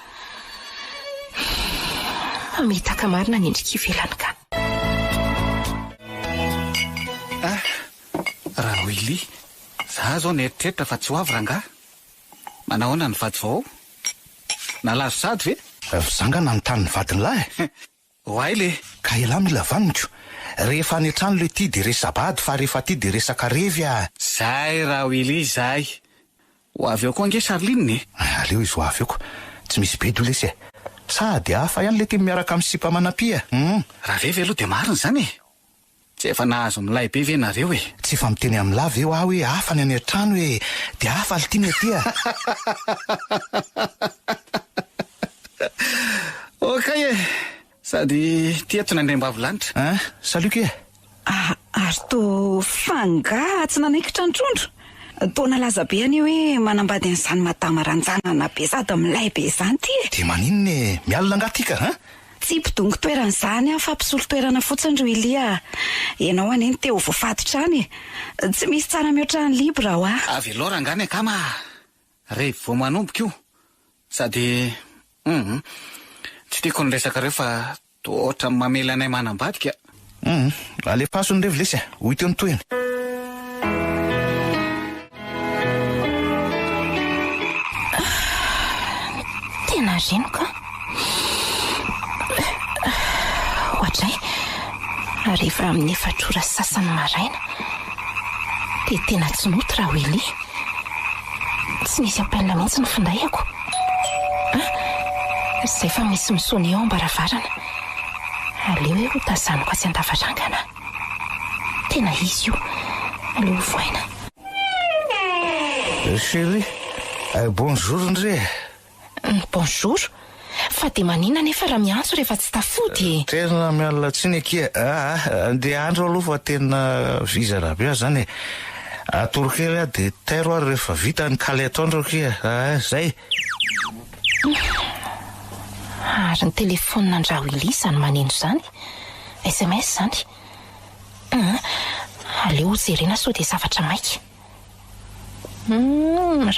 Amitaka marina ny endrika ivelany ka. Raha Willy, za zao nieritreritra fa tsy ho avy rangaha. Manahoana ny vady vao? Nalazo sady ve? Zangana ny tany ny vadiny lahy. Hoay le. Ka ela mila vaniko. Rehefa any an-trano le ty dia resabady fa rehefa ty dia resaka revy Zay raha Willy, zay. Ho avy eo koa ange Charline. Aleo izy ho avy eo ko. Tsy misy bedo lesy Sady hafa ihany le ty miaraka amin'ny sipa manapia. Raha vevy aloha dia marina zany. Tsy efa nahazo milay be ve nareo Tsy efa miteny amin'ny lava eo hoe hafa ny any an-trano dia hafa le ty ny aty Okay sady tia tsy nandrem-bavilanitra. Salut ke. Ary to fanga tsy nanaikitra ny trondro. To nalaza be any hoe manambady an'izany madama ranjanana be sady milay be izany ty. Dia maninona mialina angaty ka Tsy mpidongo toerana izany fa mpisolo toerana fotsiny ry Willy Ianao aneny teo voafatotra any. Tsy misy tsara mihoatra ny libra Avy aloha rangany akama. Rehefa vao manomboka io. Sady tsy tiako ny resaka reo fa toa ohatra mamela anay manambadika. Alefaso ny revo lesy hoy teo ny toeny. Tena reno ka. Ohatray rehefa amin'ny efatrora sasany maraina dia tena tsy noto raha Willy. Tsy misy apelina mihitsy ny findaiko. Zay fa misy misony eo ambaravarana. Aleo eo tazaniko atsy an-davarangana. Tena izy io. Aleo voaina. Chérie, bonjour ndre. Bonjour. Fa dia manina nefa raha miantso rehefa tsy tafody. Tena miala tsiny akia. Andeha andro aloha fa tena vizana be zany. Atorokely dia tairo ary rehefa vita ny kaly ataondro kia. Zay. Ary ny telefonina andra Willy izany maneno izany. SMS izany. Aleo jerena sao dia zavatra maika.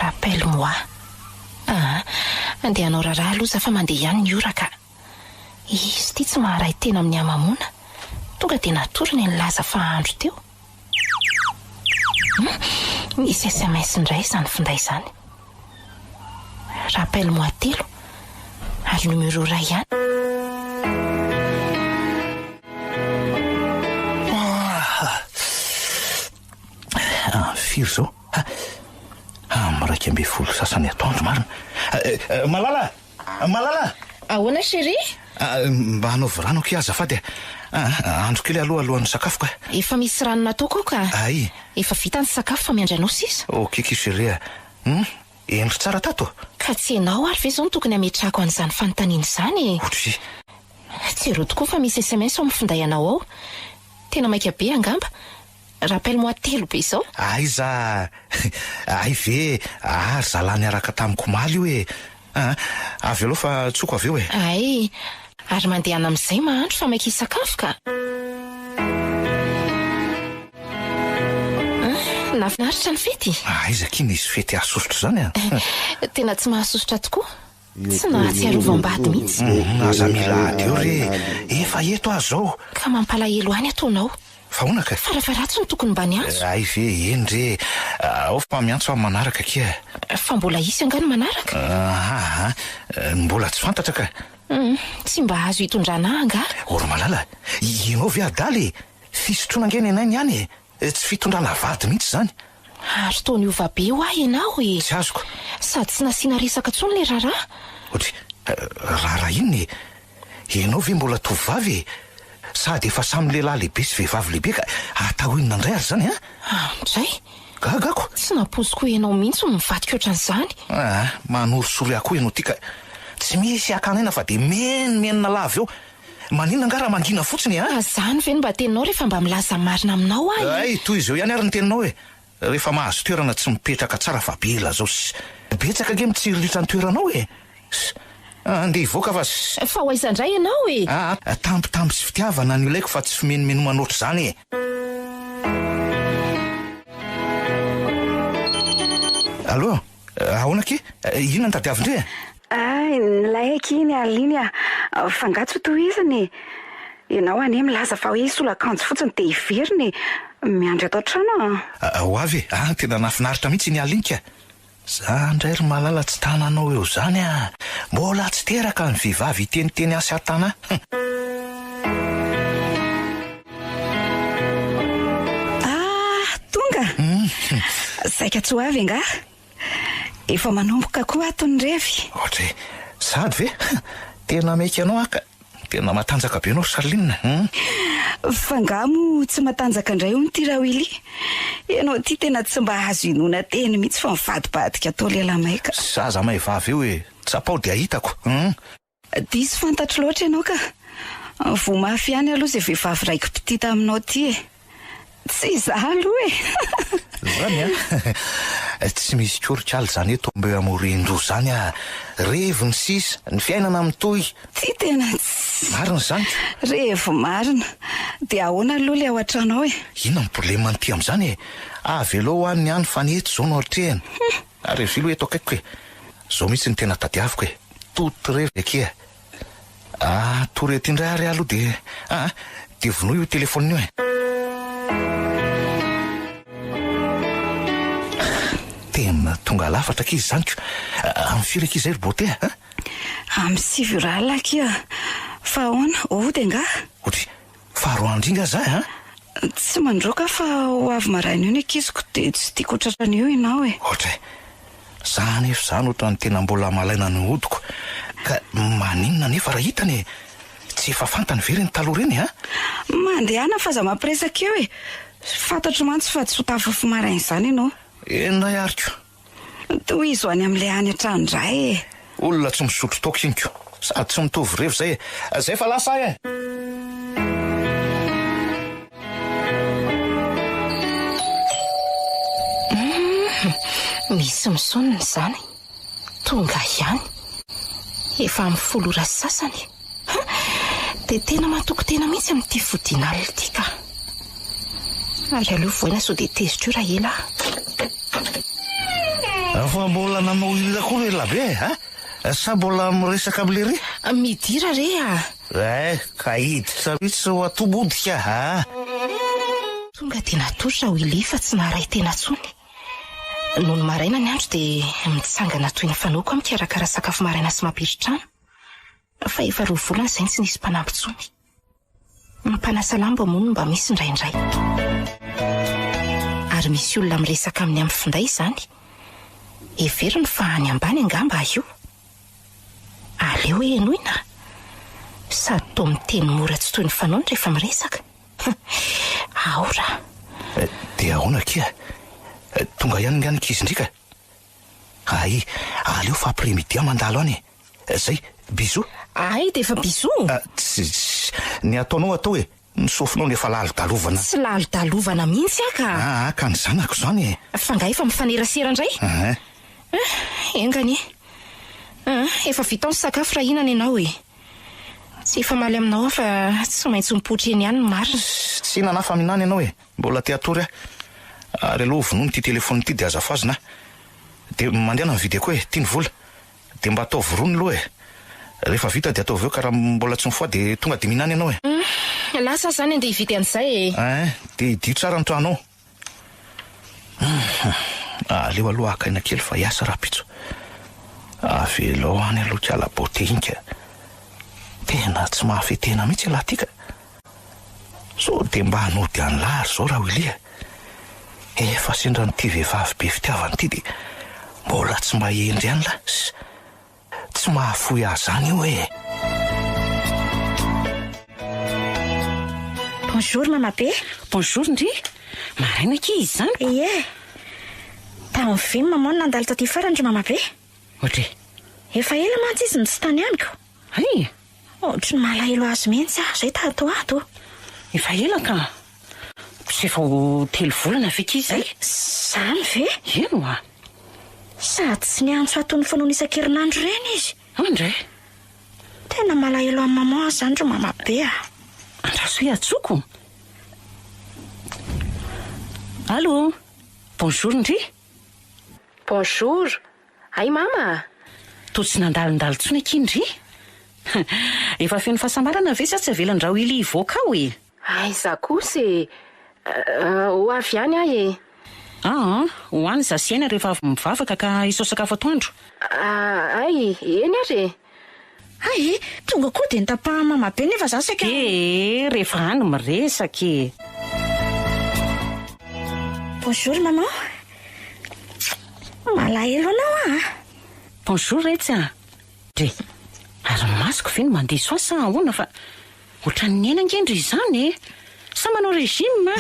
Rappelle-moi. Andeha hanao raharaha aloha za fa mandeha ihany ny ora ka. Izy ty tsy maharay tena amin'ny amamoana. Tonga dia natorony ny laza fa andro teo. Misy SMS indray izany finday izany. Rappelle-moi telo. Ary numéro iray ihany. Firy zao. Miraika 20 sasany atoandro marina. Malala ahoana chéri? Mba hanaovy rano ki azafady andro kely alohan'ny sakafo ka. Efa misy rano nataoko ka. Ay, efa vita ny sakafo fa miandranao sisa. Okey chérie. Endry tsara tato. Ka tsy hainao ary ve zao no tokony ametrahako an'izany fanontaniana izany? Ohatry. Tsy ero tokoa fa misy SMS ao mifinday anao ao. Tena maika be angamba. Rappelle-moi 3 be izao. Aiza. Ay ve, zalany araka tamiko maly hoe. Avy aloha fa tsoko avy eo e. Ay, ary mandehana amin'izay mahandro fa maika hisakafo ka. Nafinaritra ny fety. Aiza kiny isy fety ahasosotro zany Tena tsy mahasosotra tokoa. Tsy nahatsiarovam-bady mihitsy. Aza mila ady eo re. Efa eto aho zao. Ka mampalahelo any ataonao. Fa hoana ka? Farafaratsy no tokony mba niantso. Ay ve endre. Ao fa miantso amin'ny manaraka kia. Fa mbola isy angano manaraka? Mbola tsy fantatra ka. Tsy mba azo hitondrana anga. Oro malala. Ianao ve adaly? Fisotroana angeny enay niany. Tsy fitondrana vady mihitsy zany. Ary taony ova be ho ahy ianao e. Tsy azoko. Sady tsy nasiana resaka tsony le raharaha. Ohatry, raharaha inony? Ianao ve mbola tovavy e? Sady efa samy lehilahy lehibe sy vehivavy lehibe ka atao inona indray ary zany Andray? Gagako. Tsy napoziko ianao mihitsy no mivadika ohatran'izany. Manorosory akoho ianao tika. Tsy misy akanaina fa de menina lava eo. Manina nga raha mangina fotsiny Zany ve mba teninao rehefa mba milaza marina aminao ahy? Ay, toy izao ihany ary ny teninao e. Rehefa mahazo toerana tsy mipetraka tsara fa bela zao. Betsaka ge mitsiriritra ny toeranao e. Andeha hivoaka fa ho aiza indray ianao e? Tampotampo sy fitiavana no ilaiko fa tsy fimenomeno manoatra zany e. Allo, ahoana ki? Inona ny tadiavindre? Nilaiky iny aliny fangatso tohizany. Ianao ane milaza fa hoe solakanjo fotsiny de iveriny. Miandry ato trano Ho avy tena nafinaritra mihitsy ny alinika. Za ndray ry malala tsy tananao eo zany mbola tsy teraka ny vehivavy teniteny asa tana. Tonga. Saika tsy ho avy nga. Efa manomboka koa atony revy. Ohatry, sady ve? Tena maiky anao aka. Tena matanjaka be anao Charline. Fa ngamo tsy matanjaka indray ho ty Rawily. Ianao ty tena tsy mba azo inona teny mihitsy fa mivadibadika atao lela maika. Zaza mahivavy eo e. Tsapao dia hitako. Diso fantatro loatra ianao ka. Vo mafy ihany aloha zay vehivavy raiky petita aminao ty e. Tsy za aloha e. Zany tsy misy korikaly zany eto mbe amorindro zany revo ny sisa ny fiainana mitoy. Ty tena tsy marina zany. Revo marina. De ahoana aloha le ao an-tranao e? Inona ny problema ny ty am'izany e? Avy aloha ho an'ny any fanety zao no atrehany. Ary vilo eto akaiko e. Zao mihitsy ny tena tadiaviko e. Toto revo ekia. Torety indray ary aloha de vonoy io telefoninio e. Tena tonga lafatra kizy zany ko. Amin'ny firy kizy ry bote Amin'ny 6 rala kia. Fa ahoana de nga? Ohatry, faharoa andringa za Tsy mandroka fa ho avy maraina io ny akiziko de tsy tiako tratran'io ianao e. Ohatry, zany efa zany ohatra ny tena mbola malaina ny hodiko. Ka maninona nefa raha hitany tsy efa fantany very ny taloha reny Mandehana fa za mampiresaka eo e. Fantatro mantsy fa tsy ho tafafy maraina izany ianao. Enona iariko. Toy izo any amin'le any an-trano indray e. Olona tsy misotro taoko siniko. Sady tsy mitovy revo zay. Zay fa lasa e. Misy misonona zany. Tonga ihany. Efa amin'ny 10 ora sasany. De tena matoko tena mihitsy amin'ity fodinal ity ka. Ary aloha voina sao de tezitra io raha ela. Fa mbola nanao ila koa re labe sa mbola miresaka am'le ry? Midira re ka hiditra mihitsy ho atobodika Tonga de natosra ho ili fa tsy naharay tena tsony. Noho ny maraina ny andro de mitsangana toy ny fanaoko amikarakara sakafo maraina sy mampiritrano. Fa efa 2 volana izay tsy nisy mpanampy tsony. Mampanasa lamba moa mba misy indraindray. Ary misy olona miresaka amin'ny amin'ny finday izany. everiny fa any ambany angamba io. Aleo hoe enoina sady to miteny mora tsy toy ny fanaony rehefa miresaka. Aora dia ahoana kia? Tonga ihany ny ankizy-ndrika. Ay, aleo fa après-midi mandalo any. Zay, bisou. Ay, dia efa bisou. Ny ataonao atao hoe misofinao nefa lalo-dalovana. Tsy lalo-dalovana mihitsy aka. Ka ny zanako zany. Fa nga efa mifanerasera indray. Engany. Efa vita ny sakafo raha inana ianao e. Tsy efa maly aminao fa tsy maintsy mipotry eny ihany ny marina. Tsy inana faminany ianao e. Mbola te atory ary aloha vonono ty telefony ty dia azafazina. Dia mandeha mividy koa e, tia ny vola. Dia mba atao vorony aloha e. Rehefa vita dia atao aveo ka raha mbola tsy mifoha dia tonga dia mihinany ianao e. Lasa zany andeha hividy an'izay e. Dia idio tsara ny tranao. Aleo aloha akaina kely fa hiasa rapitso. Avelao any aloha kiala botehinka. Tena tsy mahafetena mihitsy laha tika. So dia mba hanody any lary zao raha Willy. Efa sendra nyity vehivavy be fitiavany ty dia mbola tsy mahendry any la. Tsy mahafoy azy zany io e. Bonjour mama be. Bonjour ndry. Maraina kizy zany. Ie. Tamin'ny vimy mamoana nandalo taty farany mama be. Ohatry. Efa ela mantsy izy ny tsy tany aniko. Ay. Ohatry ny malahelo azy mihitsy zay tato. Efa ela ka. Tsy efa telo volana fe kizy zay. Zany ve? Eno a. Sady tsy niantso atony fanoana isan-kerinandro reny izy. Andre. Tena malahelo amin'ny mama zany ro mama be a. Andraso atsoko. Allô. Bonjour ndry. Bonjour. Ay mama. To tsy nandalondalo tsony akindry. Efa feno fahasambarana ve sa tsy avelan-drao Willy ivoaka ao e? Ay za kosa e. Ho avy ihany ahy e. Hoany za siaina rehefa mivavaka ka isao sakafo atoandro. Ay, eny ary. Ay, tonga koa dia nitapaha mama be nefa za saika. Rehefa any miresaka e. Bonjour maman. Malahelo anao Bonjour retsy Dre. Ary masoko ve no mandeha soa sa ahoana fa ohatran'ny nena ngendry izany e. Sa manao régime?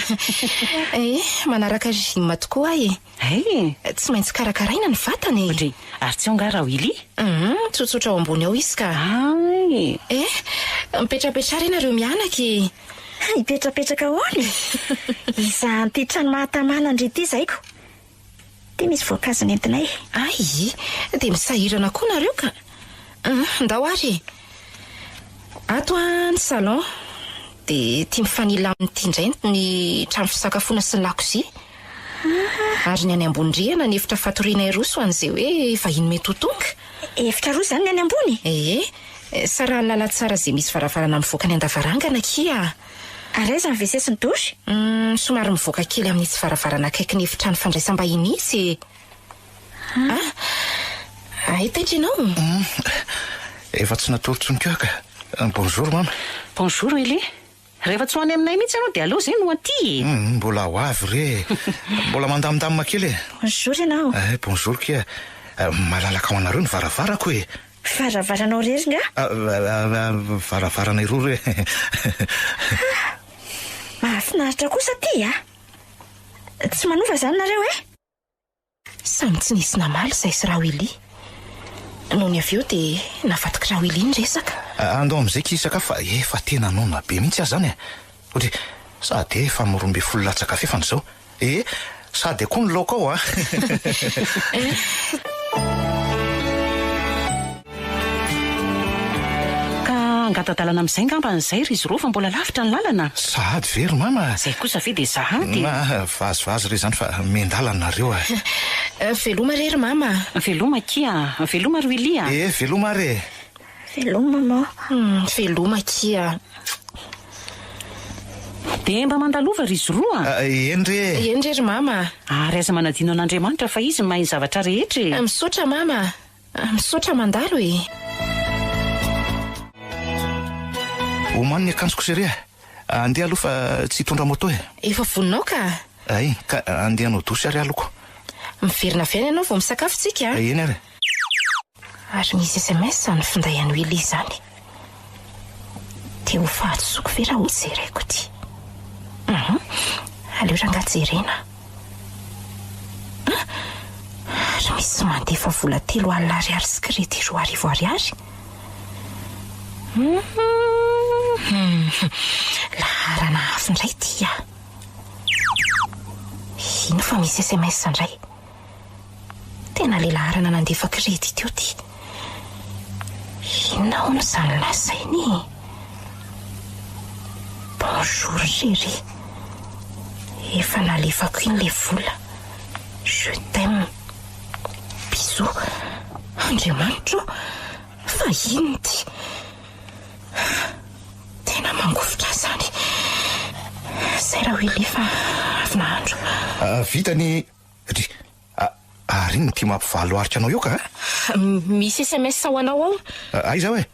Manaraka régime tokoa ahy e. Tsy maintsy karakaraina ny vatany. Dre, ary tsy onga raha Willy? Tsotsotra ao ambony ao izy ka. Mipetrapetra reny areo mianaka. Hipetrapetraka ahoany? Izany ty trano mahatamana andrety zaiko. Dia misy voankazo nentinay. Ay, dia misahirana koa nareo ka. Ndao ary. Ato ny salon. Dia tia mifanila amin'ity indray ny trano fisakafoana sy ny lakozia. Ary ny any ambony-drihana ny efitra fatoriana roso an'izay hoe vahiny mety ho tonga. Efitra roso zany ny any ambony? Sara lala tsara izay misy varavarana mivoaka ny andavarangana kia. Ary aiza ny WC sy ny dosy? Somary mivoaka kely amin'itsy varavarana akaiky ny efitrano fandraisam-bahiny itsy. Taitra ianao? Efa tsy natorontsony keo ka. Bonjour mama. Bonjour Willy. Rehefa tsy ho any aminay mihitsy ianao dia aleo zay no aty. Mbola ho avy re. Mbola mandamindamina kely e. Bonjour ianao. Bonjour kia. Malalaka ho anareo ny varavarako e. Varavaranao rery nga? Varavarana roa re. Mahafinaritra kosa ty Tsy manova zany nareo e? Samy tsy nisy namaly izay sy raha Willy. Noho ny avy eo dia navadika raha Willy ny resaka. Andao amin'izay kisaka fa efa tena nona be mihitsy azy zany Ohatry sady efa 12 latsaka fefany zao. Sady koa ny laoka ao Angatadalana amin'izay ngamban'izay ry izy roa fa mbola lavitra ny lalana. Sady very mama. Zay kosa ve dia zahady. Vazovazo re zany fa mendalana nareo Veloma rery mama. Veloma kia. Veloma ry Willy veloma re. Veloma mama. Veloma kia. Dia mba mandalova ry izy roa. Eny rery mama. Ary aza manadino an'Andriamanitra fa izy mahay zavatra rehetra. Misaotra mama. Misaotra mandalo e. Omany ny akanjoko seria. Andeha aloha fa tsy hitondra moto e. Efa voninao ka? Ay, ka andeha hanao dosy ary aloko. Miverina avy any ianao vao misakafontsika. Eny ary. Ary misy SMS ny finday an'io Eli izany. Dia ho fahatsoako ve raha ho jereko ty? Aleo rangaha jerena. Ary misy mandefa vola 3 alina ariary sy kredy 2 arivo ariary. Laharana hafa indray ty a. Ino fa misy SMS indray? Tena le laharana nandefa kredy teo ty. Inona hono izany lazainy? Bonjour chérie. Efa nalefako iny le vola. Je t'aime. Bisous. Andriamanitra, fa ino ty? Tena mangofotra zany. Zay raha hoe lefa avy nahandro. Vitany ary ny ty mampivalo aritra anao io ka? Misy SMS ho anao ao? Aiza hoe?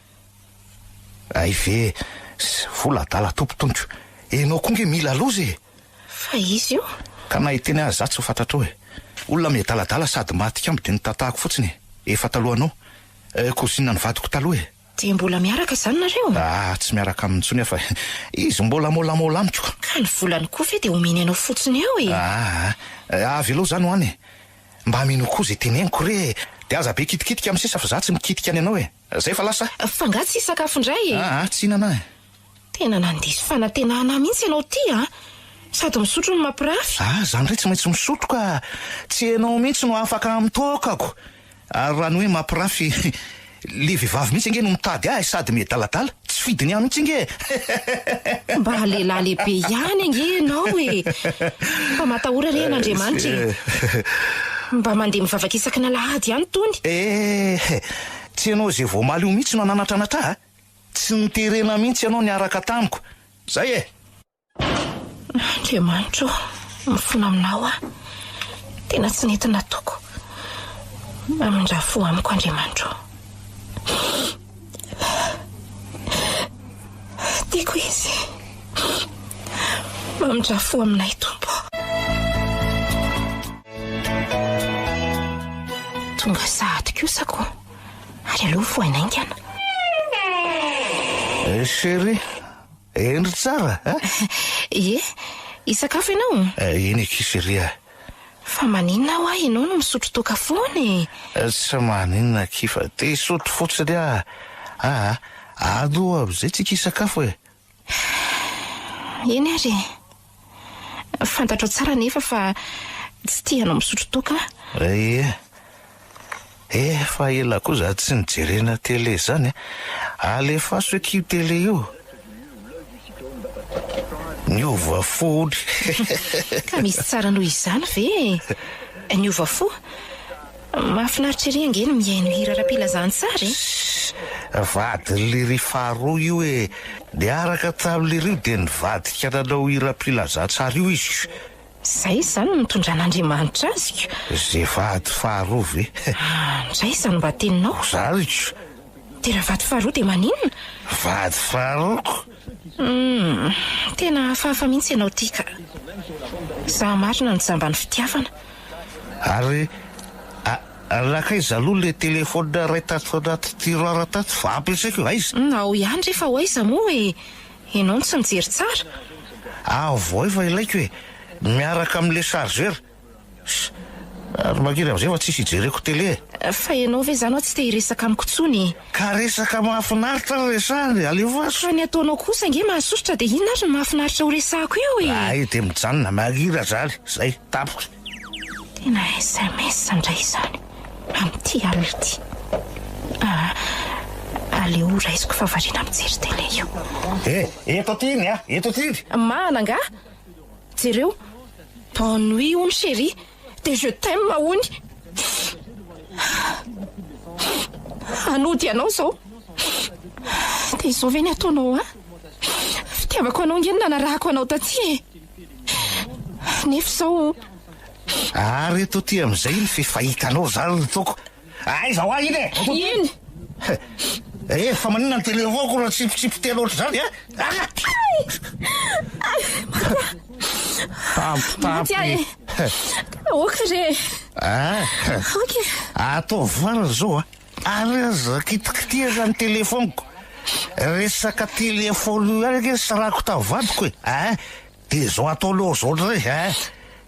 Ay ve vola dala tompotontro. Enao konge mila loza e. Fa izy io? Ka nahiteny azy zatsy ho fantatra hoe olona miadaladala sady matika amby dia nitatahako fotsiny. Efa talohanao. Kozina ny vadiko taloha e. Dia mbola miaraka izany nareo? Tsy miaraka amin'ny tsony fa izy mbola molamolamiko. Ka ny volany koa ve dia omeny anao fotsiny eo e? Avy aloha zany ho any. Mba mino koa zay teneniko re. Dia aza be kitikitika amin'ny sisa fa za tsy mikitika any anao e. Zay fa lasa? Fa nga tsy sakafo indray e? Tsy hinana e. Tena nandiso fanantenana mihitsy ianao ty a. Sady misotro ny mampirafy. Zany re tsy maintsy misotro ka. Tsy ianao mihitsy no afaka mitokako. Ary raha ny hoe mampirafy le vehivavy mihitsy nge no mitady ahy sady miadaladala. Tsy fidiny ahy mihitsy nge. Mba lehilahy lehibe ihany nge ianao e. Mba matahora re an'Andriamanitra. Mba mandeha mivavaka isaky na lahady ihany tony. Tsy ianao zay vao maly io mihitsy no ananatranatra. Tsy niterena mihitsy ianao niaraka tamiko. Zay e. Andriamanitra, mifona aminao a. Tena tsy nety natoko. Amindrafo amiko Andriamanitra. Tiako izy. Amindrafo aminay Tompo. Tonga sahady kosako. Ary aloha voainaingana. Chérie, endry tsara, isakafo ianao? Eny eky chérie. Fa maninona ho ahy ianao no misotro toka foana e? Tsy maninona ky fa te sotro fotsiny ado aby zay tsika isakafo e. Eny ary. Fantatro tsara nefa fa tsy tianao misotro toka? Fa ela koa za tsy nijerena tele zany. Alefaso eky tele io. Niova fody. Ka misy tsara noho izany ve? Niova fo? Mahafinaritra ery angeny mihaino hira ra-pilazany tsara e? Vady liry faharoa io e. Dia araka tamin'liry io dia nivadika nanao hira pilazany tsara io izy. Zay izany mitondran'Andriamanitra azy. Zay vady faharoa ve? Ndray izany mba teninao. Zariko. Dia raha vady faharoa dia maninona? Vady faharoako. Tena hafahafa mihitsy ianao tika. Za marina ny jambany fitiavana. Ary lakaiza aloha le telefona ray tato anaty tiroara tato fa ampiasaiko aiza? Ao ihany rehefa ho aiza moa e. Ianao no tsy mijery tsara. Vao efa ilaiko e. Miaraka amin'le chargeur. Ary mankeny amin'izay fa tsisy hijereko tele. Fa ianao ve zany tsy te hiresaka amiko intsony? Ka resaka mahafinaritra resany alefaso. Fa ny ataonao kosa nge mahasosotra dia inona ary no mahafinaritra ho resahako eo e? Dia mijanona mahira zany. Zay tapoka. Tena SMS indray izany. Amin'ity alina ity. Aleo raisiko fa variana mijery tele io. Eto tiny eto tiny. Mananga? Jereo? Bonne nuit hono chérie. Dia je t'aime hono. Anody ianao zao. Dia izao ve ny ataonao fitiavako anao ngeny nanarahako anao taty e. Nefa izao. Reto ty amin'izay ny fifahitanao zany ny toko. Aiza ho ahy iny e. Iny. Efa maninona ny telefoniko raha tsipitsipitena oatra zany Tampy okre atao vara zao ary aza kitikitiaka ny telefoniko resaka telefony araka sarako tavadiko de zao atao loha zao dray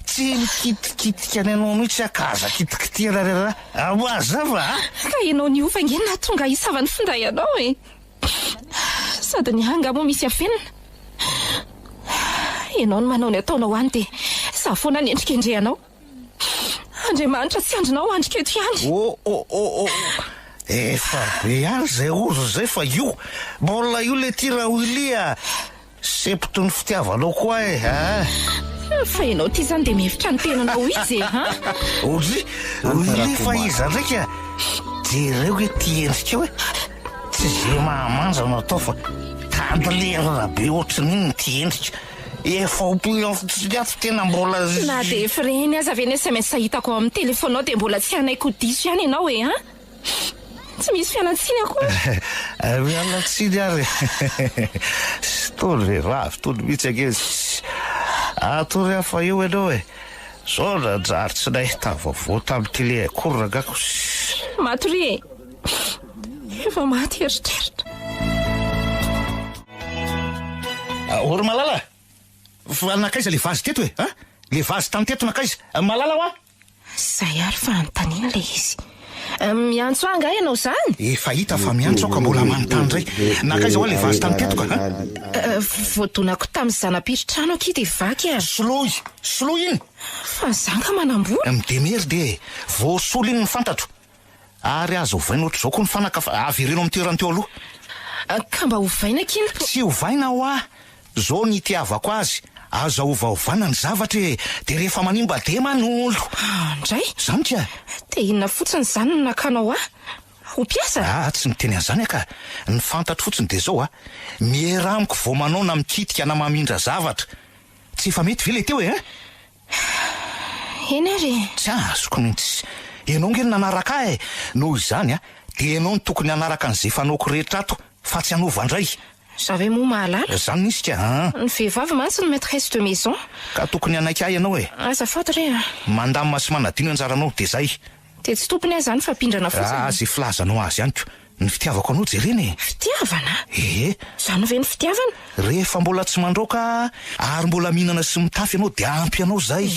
tsy mikitikitika ny anao mihitsy akaza kitikitiana rera mazava ka ianao ny ovangena tonga isavany finday anao sady ny hanga mo misy afenina ianao ny manao ny ataonao any de za foana ny endrika endrehanao Andriamanitra tsy andrinao andrika eto ihany efa be ary zay ozo zay fa io mbola io le tira Willy septo ny fitiavanao koa fa ianao ty zany de mihevitra ny tenanao izy Willy fa iza ndraika jereo hoe ty endrika hoe tsy zay mahamanja natao fa tandelerana be ohatran'iny ty endrika efa opiato tena mbola na de freny aza ve ny SMS hitako ao amin'ny telefonao de mbola tsy hanaiko diso ihany ianao tsy misy fialatsiny akoa mialatsiny ary tony ravy tony mihitsy aketsy atory afa io ianao zao najary tsy nahita vaovao tamin'ny tele akory ragako matory efa maty eritreritra ory malala fa nakaiza le vazy teto le vazy tany teto nakaiza malala hoa zay ary fa anontaniana le izy miantso anga ianao zany efa hita fa miantso ka mbola manontany ndray nakaiza hoa le vazy tany teto ka voadonako tamin'ny zanam-piritrano aky de vaky ary solo iny fa zanga manambola midemery de voasolo iny ny fantatro ary azo ovaina ohatr' zao koa ny fanaka fa avy ireno amin'ny toerany teo aloha ka mba hovaina kiny tsy hovaina hoa zao ny tiavako azy aza ovaovana ny zavatra de rehefa manimba de manolo ndray zany tia de inona fotsiny zany no nakanao ho piasa tsy miteny an'izany ka ny fantatro fotsiny de zao mieramiko vo manao na mikitika na mamindra zavatra tsy efa mety ve le teo eny ary tsy azoko mihitsy ianao nge ny nanaraka noho izany de ianao ny tokony hanaraka an'izay fanaoko rehetra ato fa tsy hanova ndray za ve moa mahalala zany nisy ka ny vehivavy mantsy ny maîtresse de maison ka tokony anaiky ahy ianao azafady re mandamina sy manadino anjaranao de zay de tsy tompony ahy zany fa mpindrana fotsiny zay filazanao azy ihany ko ny fitiavako anao jereny fitiavana zany ve ny fitiavana rehefa mbola tsy mandroaka ary mbola mihinana sy mitafy ianao de ampy anao zay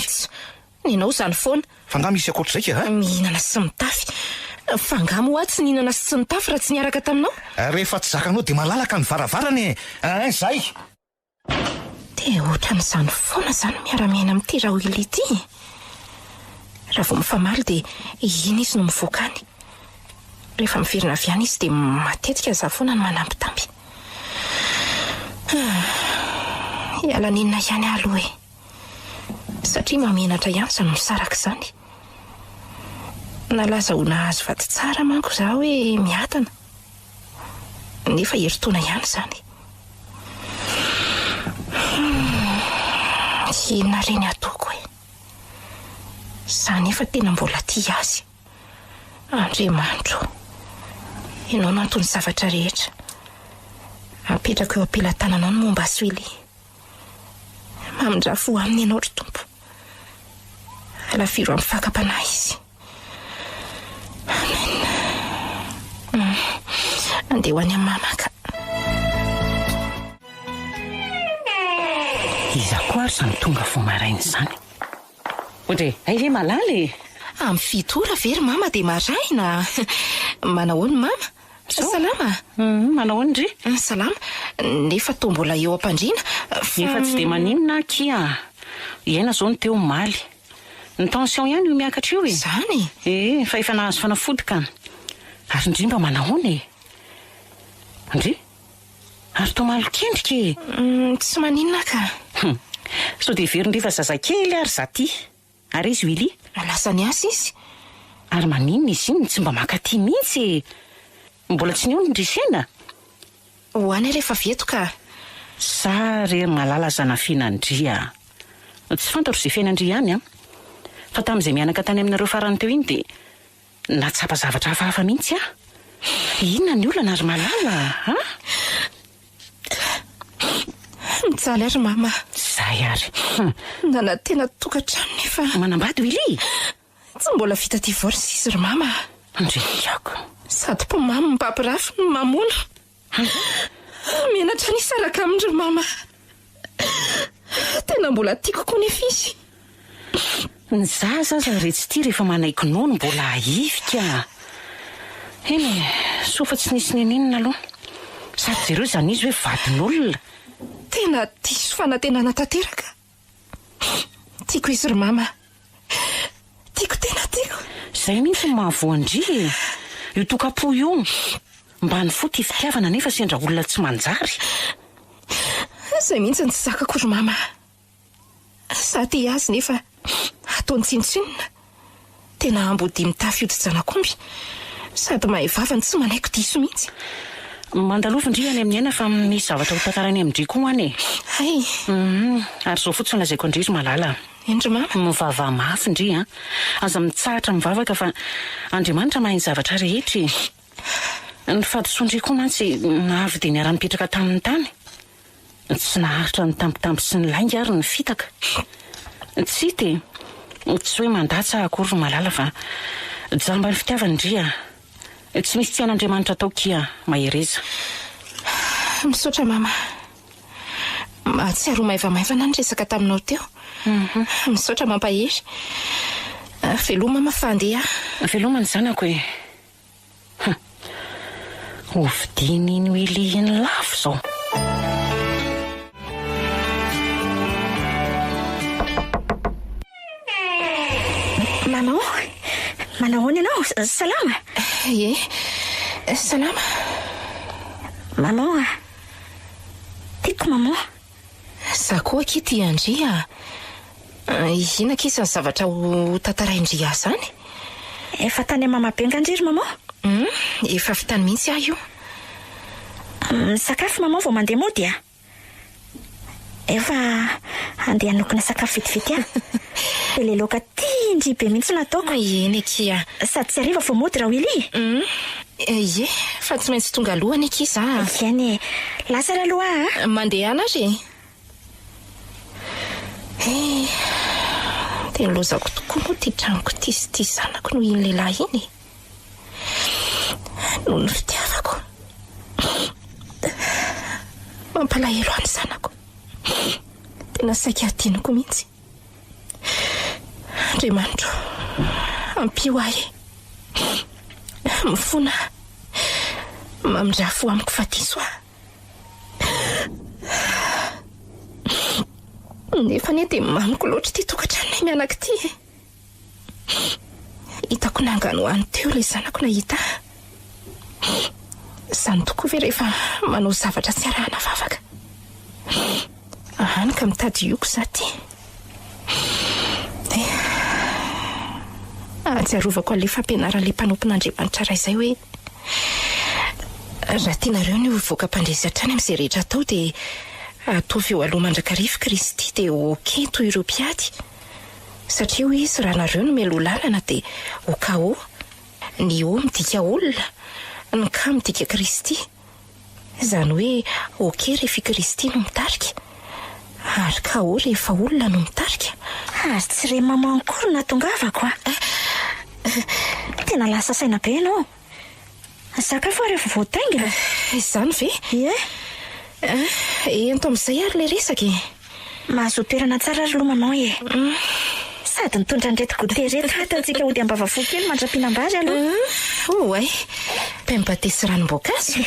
ninao zany foana fa nga misy akoatra zay ka mihinana sy mitafy fa ngamo tsy nihinana sy tsy mitafy raha tsy niaraka taminao rehefa tsy zakanao de malalaka ny varavarany zay de ohatran'izany foana zany miara-miaina amin'ity raha Willy ity raha vao mifamaly de iny izy no mivoakany rehefa miverina avy any izy de matetika za foana ny manampitampy hiala ninona ihany aloha satria mamenatra ihany zany misaraka zany nalaza ho nahazo vady tsara manko za hoe miatana nefa heritaona ihany zany inona reny ataoko za nefa tena mbola tia azy Andriamanitro ianao nantony zavatra rehetra apetraka eo ampelantananao ny momba azy Willy mamindrafo aminy ianao ry tompo alafiro amin'ny fakapanahy izy andeha ho any amin'ny mamaka iza koa ary zany tonga vo marainy zany ohatry ay ve malaly amin'ny fitora very mama de maraina manao ny mama salama manao ny ry salama nefa to mbola eo am-pandriana efa tsy de maninona kia iaina zao ny teo maly ny tension ihany io miakatra io zany fa efa nahazo fanafody ka ary indrindra manahoana ndry ary to malokendrika tsy maninona ka so de verindrefa zazakely ary za ty ary izy Willy lasany azy izy ary maninona izy iny tsy mba makaty mihitsy mbola tsy neo nindrisena hoany rehefa veto ka sa rery malala zanafinandria tsy fantatro zay fiainandry ihany fa tamin'izay mianaka tany aminareo farany teo iny de natsapa zavatra hafahafa mihitsy Inona ny olana ary malala, ha? Mijaly ary mama. Zay ary. Nana tena tokantrano nefa Manambady Willy? tsy mbola vita divorce izy ry mama. Andriako. Sady po mama mipampirafy no mamono. Menatra nisaraka amindry mama. Tena mbola tiako koa nefa izy. Ny zaza retsy ty rehefa manaiky nono mbola ahifika. Eny, sofa tsy nisy ninina aloha. Sady zereo zany izy hoe vadin'olona. Tena diso fanantenana tanteraka. Tiako izy ry mama. Tiako tena tiako. Zay mihitsy mahavoandry. Io tokapo io. Mba ny fo ty fitiavana nefa sendra olona tsy manjary. Zay mihitsy ny tsy zakako ry mama. Sady azy nefa ataony tsinotsinona. Tena ambody mitafy odi-janak'omby. Sady mahay vavany tsy manaiko diso mihitsy. Mandalova ndry any amin'ny aina fa misy zavatra ho tantarany amindry koa any. Hay. Ary zao fotsiny lazaiko andry malala. Endry mama. Mivava mafy ndry a. Aza mitsahatra mivavaka fa Andriamanitra mahay ny zavatra rehetra. Ny fadisoandry koa mantsy avy dia niara-nipetraka tamin'ny tany. Tsy naharitra ny tampitampi sy ny lainga ary ny fitaka. Tsy te. Tsy hoe mandatsa akory malala fa jamba ny fitiavany ndry a. Tsy misy tian'Andriamanitra atao kia mahereza. Misaotra mama. Mahatsiaro maivamaivana ny resaka taminao teo. Misaotra mampahery. Veloma mama fa andeha. Veloma ny zanako e. Hovidiny ny Willy ny lafo zao. Maman, manahoana ianao? Salama? Ie, salama. Maman, tiako maman. Za koa kity Andria. Ina kisa ny zavatra ho tantaraindria zany? Efa tany mama Bengadry maman? Efa vitany mihitsy aho io. Sakafo maman vao mandeha mody a? Efa andeha hanokona sakafo vitivity a? Dia le laoka tindry be mihitsy nataoko. Eny kia. Sady tsy ariva vao mody raha Willy? Ie, fa tsy maintsy tonga alohany kisa. Iany, lasa aloha a? Mandeha ana re. Dia lozako tokoa moa ty tranoko ty sy ty zanako noho iny lehilahy iny. Noho ny fitiavako. Mampalahelo any zanako. Tena saika adinoko mihitsy. Andriamanitro, ampio ahy. Mifona. Mamindrafo amiko fatiso aho. Nefa ny dia maniko loatra ty tokantranonay mianaka ty. Hitako nangano any teo ilay zanako nahita. Zany tokoa ve rehefa manao zavatra tsy arahana vavaka. Ahany ka mitady ioko za ty. Ahatsiarovako an'ilay fampianaran'ilay mpanompon'Andriamanitra iray izay hoe raha tianareo ny voaka-pandresy hatrany amin'izay rehetra atao dia atovy eo aloha mandrakarivo Kristy dia oke toy ireo mpiady. Satria ho izy raha nareo no melo lalana dia okao. Ny o midika olona, ny ka midika Kristy. Izany hoe oke rehefa Kristy no mitarika, ary ka o rehefa olona no mitarika. Ary tsy re maman akory natongavako a. Tena lasa saina be ianao. Sakafo ary efa voataingina. Izany ve? Ie. Ento amin'izay ary le resaka. Mahazo toerana tsara ary aloha maman e. Sady nitondra andreto gote reto hatantsika ody ambavafo kely mandra-pinam-bary aloha. Ay, pembaty sy ranom-boankazo.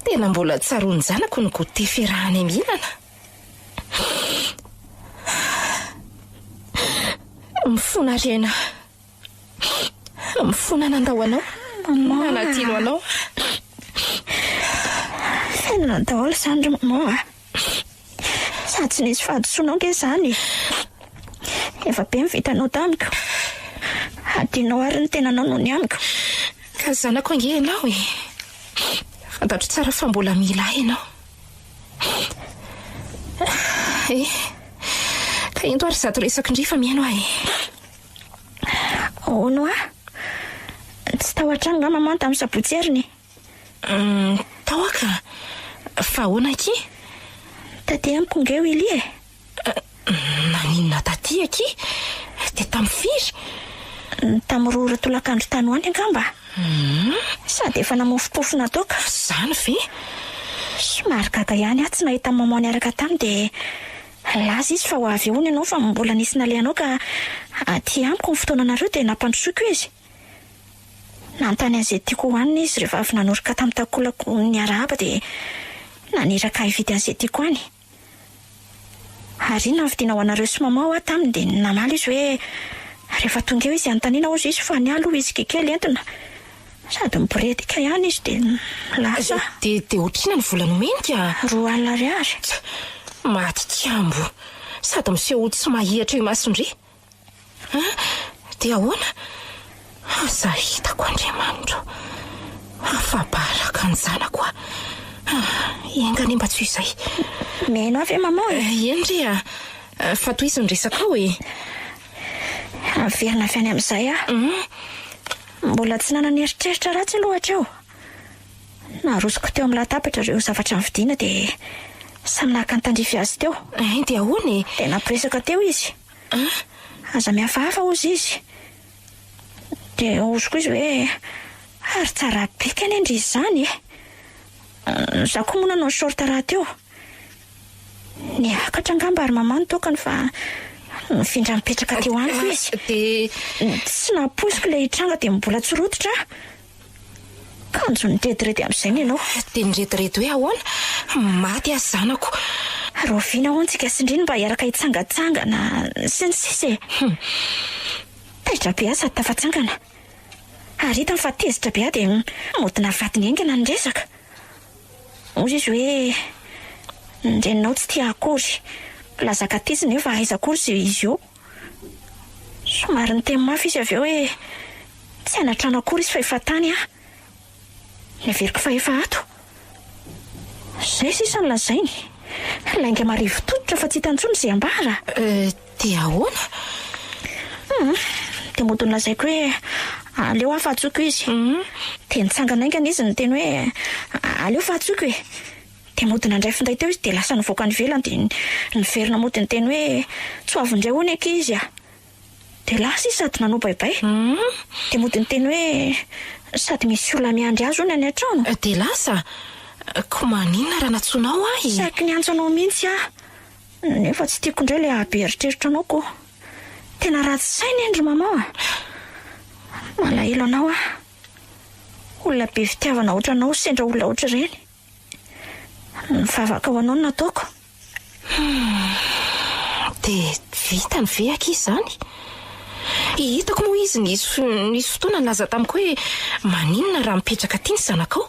Tena mbola tsaroany zanako ny gote fiarahany mihinana. Mifona rena. Mifona nandao anao. Nanatino anao. Fiainana daholo izany ry maman a. Sady tsy nisy fahadisoanao ke izany. Efa be mivitanao tamiko. Adinao ary ny tenanao noho ny amiko. Ka zanako ange ianao e. Fantatro tsara fa mbola mila ianao. Ka ento ary zato resaka indray fa mihaino ahy. Ono a? Tsy tao an-trano nga maman tamin'ny sabotsy heriny. Tao aka fa ahoana aky? Taty amiko nge Willy e. Naninona taty aky? De tamin'ny firy? Tamin'ny roa tolakandro tanoany angamba. Sady efa namofopofona toka. Zany ve? Somary gaga ihany tsy nahita maman niaraka tamy de laza izy fa ho avy eo ianao fa mbola nisy nalehanao ka aty amiko ny fotoananareo de nampandrosoiko izy. Nantany an'izay tiako hoanina izy rehefa avy nanorika tamin'ny takolako niarahaba de naniraka hividy an'izay tiako any. Ary navidiana ho anareo sy maman ho taminy de namaly izy hoe rehefa tonga eo izy anontaniana ozy izy fa ny aloha izy kekely entina. Sady miboredika ihany izy de lasa. De otrina ny vola nomenika? 2 alina ariary. Maty tiambo. Sady miseho tsy mahihatra io masondre. De ahoana? Aza hitako Andriamanitra. Afabaraka ny zanako. Engany mba tsy izay. Meno avy maman e. Endria. Fa toy izy nyresaka hoe averina avy any amin'izay mbola tsy nananeritreritra ratsy lohatra eo. Narosoko teo amin'ny latabatra ireo zavatra nividiana de samy nahaka nytandrify azy teo. De ahoana e? De nampiresaka teo izy. Aza mihafahafa ozy izy. De oziko izy hoe ary tsara bika ny endry izy zany e. Za koa moa nanao short raha teo. Niakatra angamba ary maman tokany fa nifindra mipetraka teo aniko izy. De tsy naposiko ilay hitranga de mbola tsy rototra. Kanjo nirediredy amin'izay ny ianao. De nirediredy hoe ahoana? Maty azy zanako. Roviana ho antsika sindriny mba hiaraka hitsangatsangana sy ny sisa e. Taitra be azy sady tafatsangana. Ary hitany fa tezitra be de modina vadiny engana ny resaka. Ozy izy hoe ndreninao tsy tia akory. Lazaka tizy nefa aiza akory izy io. Somary ny teny mafy izy avy eo hoe tsy anatrano akory izy fa efa tany Neveriko fa efa ato. Zay sisa ny lazainy. Lainga marivo toditra fa tsy hitantsony izay ambara. De ahoana? De modiny lazaiko hoe aleo afahatsoko izy. De nitsangana aingana izy ny teny hoe aleo fahatsoko e. De modina ndray finday teo izy de lasa nivoaka ny velany de niverina modiny teny hoe tsy ho avindray hoany eky izy De lasa izy sady nanao baibay. De modiny teny hoe sady misy olona miandry azy hono any an-trano. De lasa ko maninona raha natsonao ahy? Saky niantso anao mihitsy nefa tsy tiako indray le abe eritreritra anao ko. Tena ratsy saina endry maman malahelo anao olona be fitiavana ohatra anao sendra olona ohatra ireny. Mivavaka ho anao no nataoko. De vita ny ve aky izany? Hitako moa izy nisy fotoana nilaza tamiko hoe maninona raha mipetraka ty ny zanakao.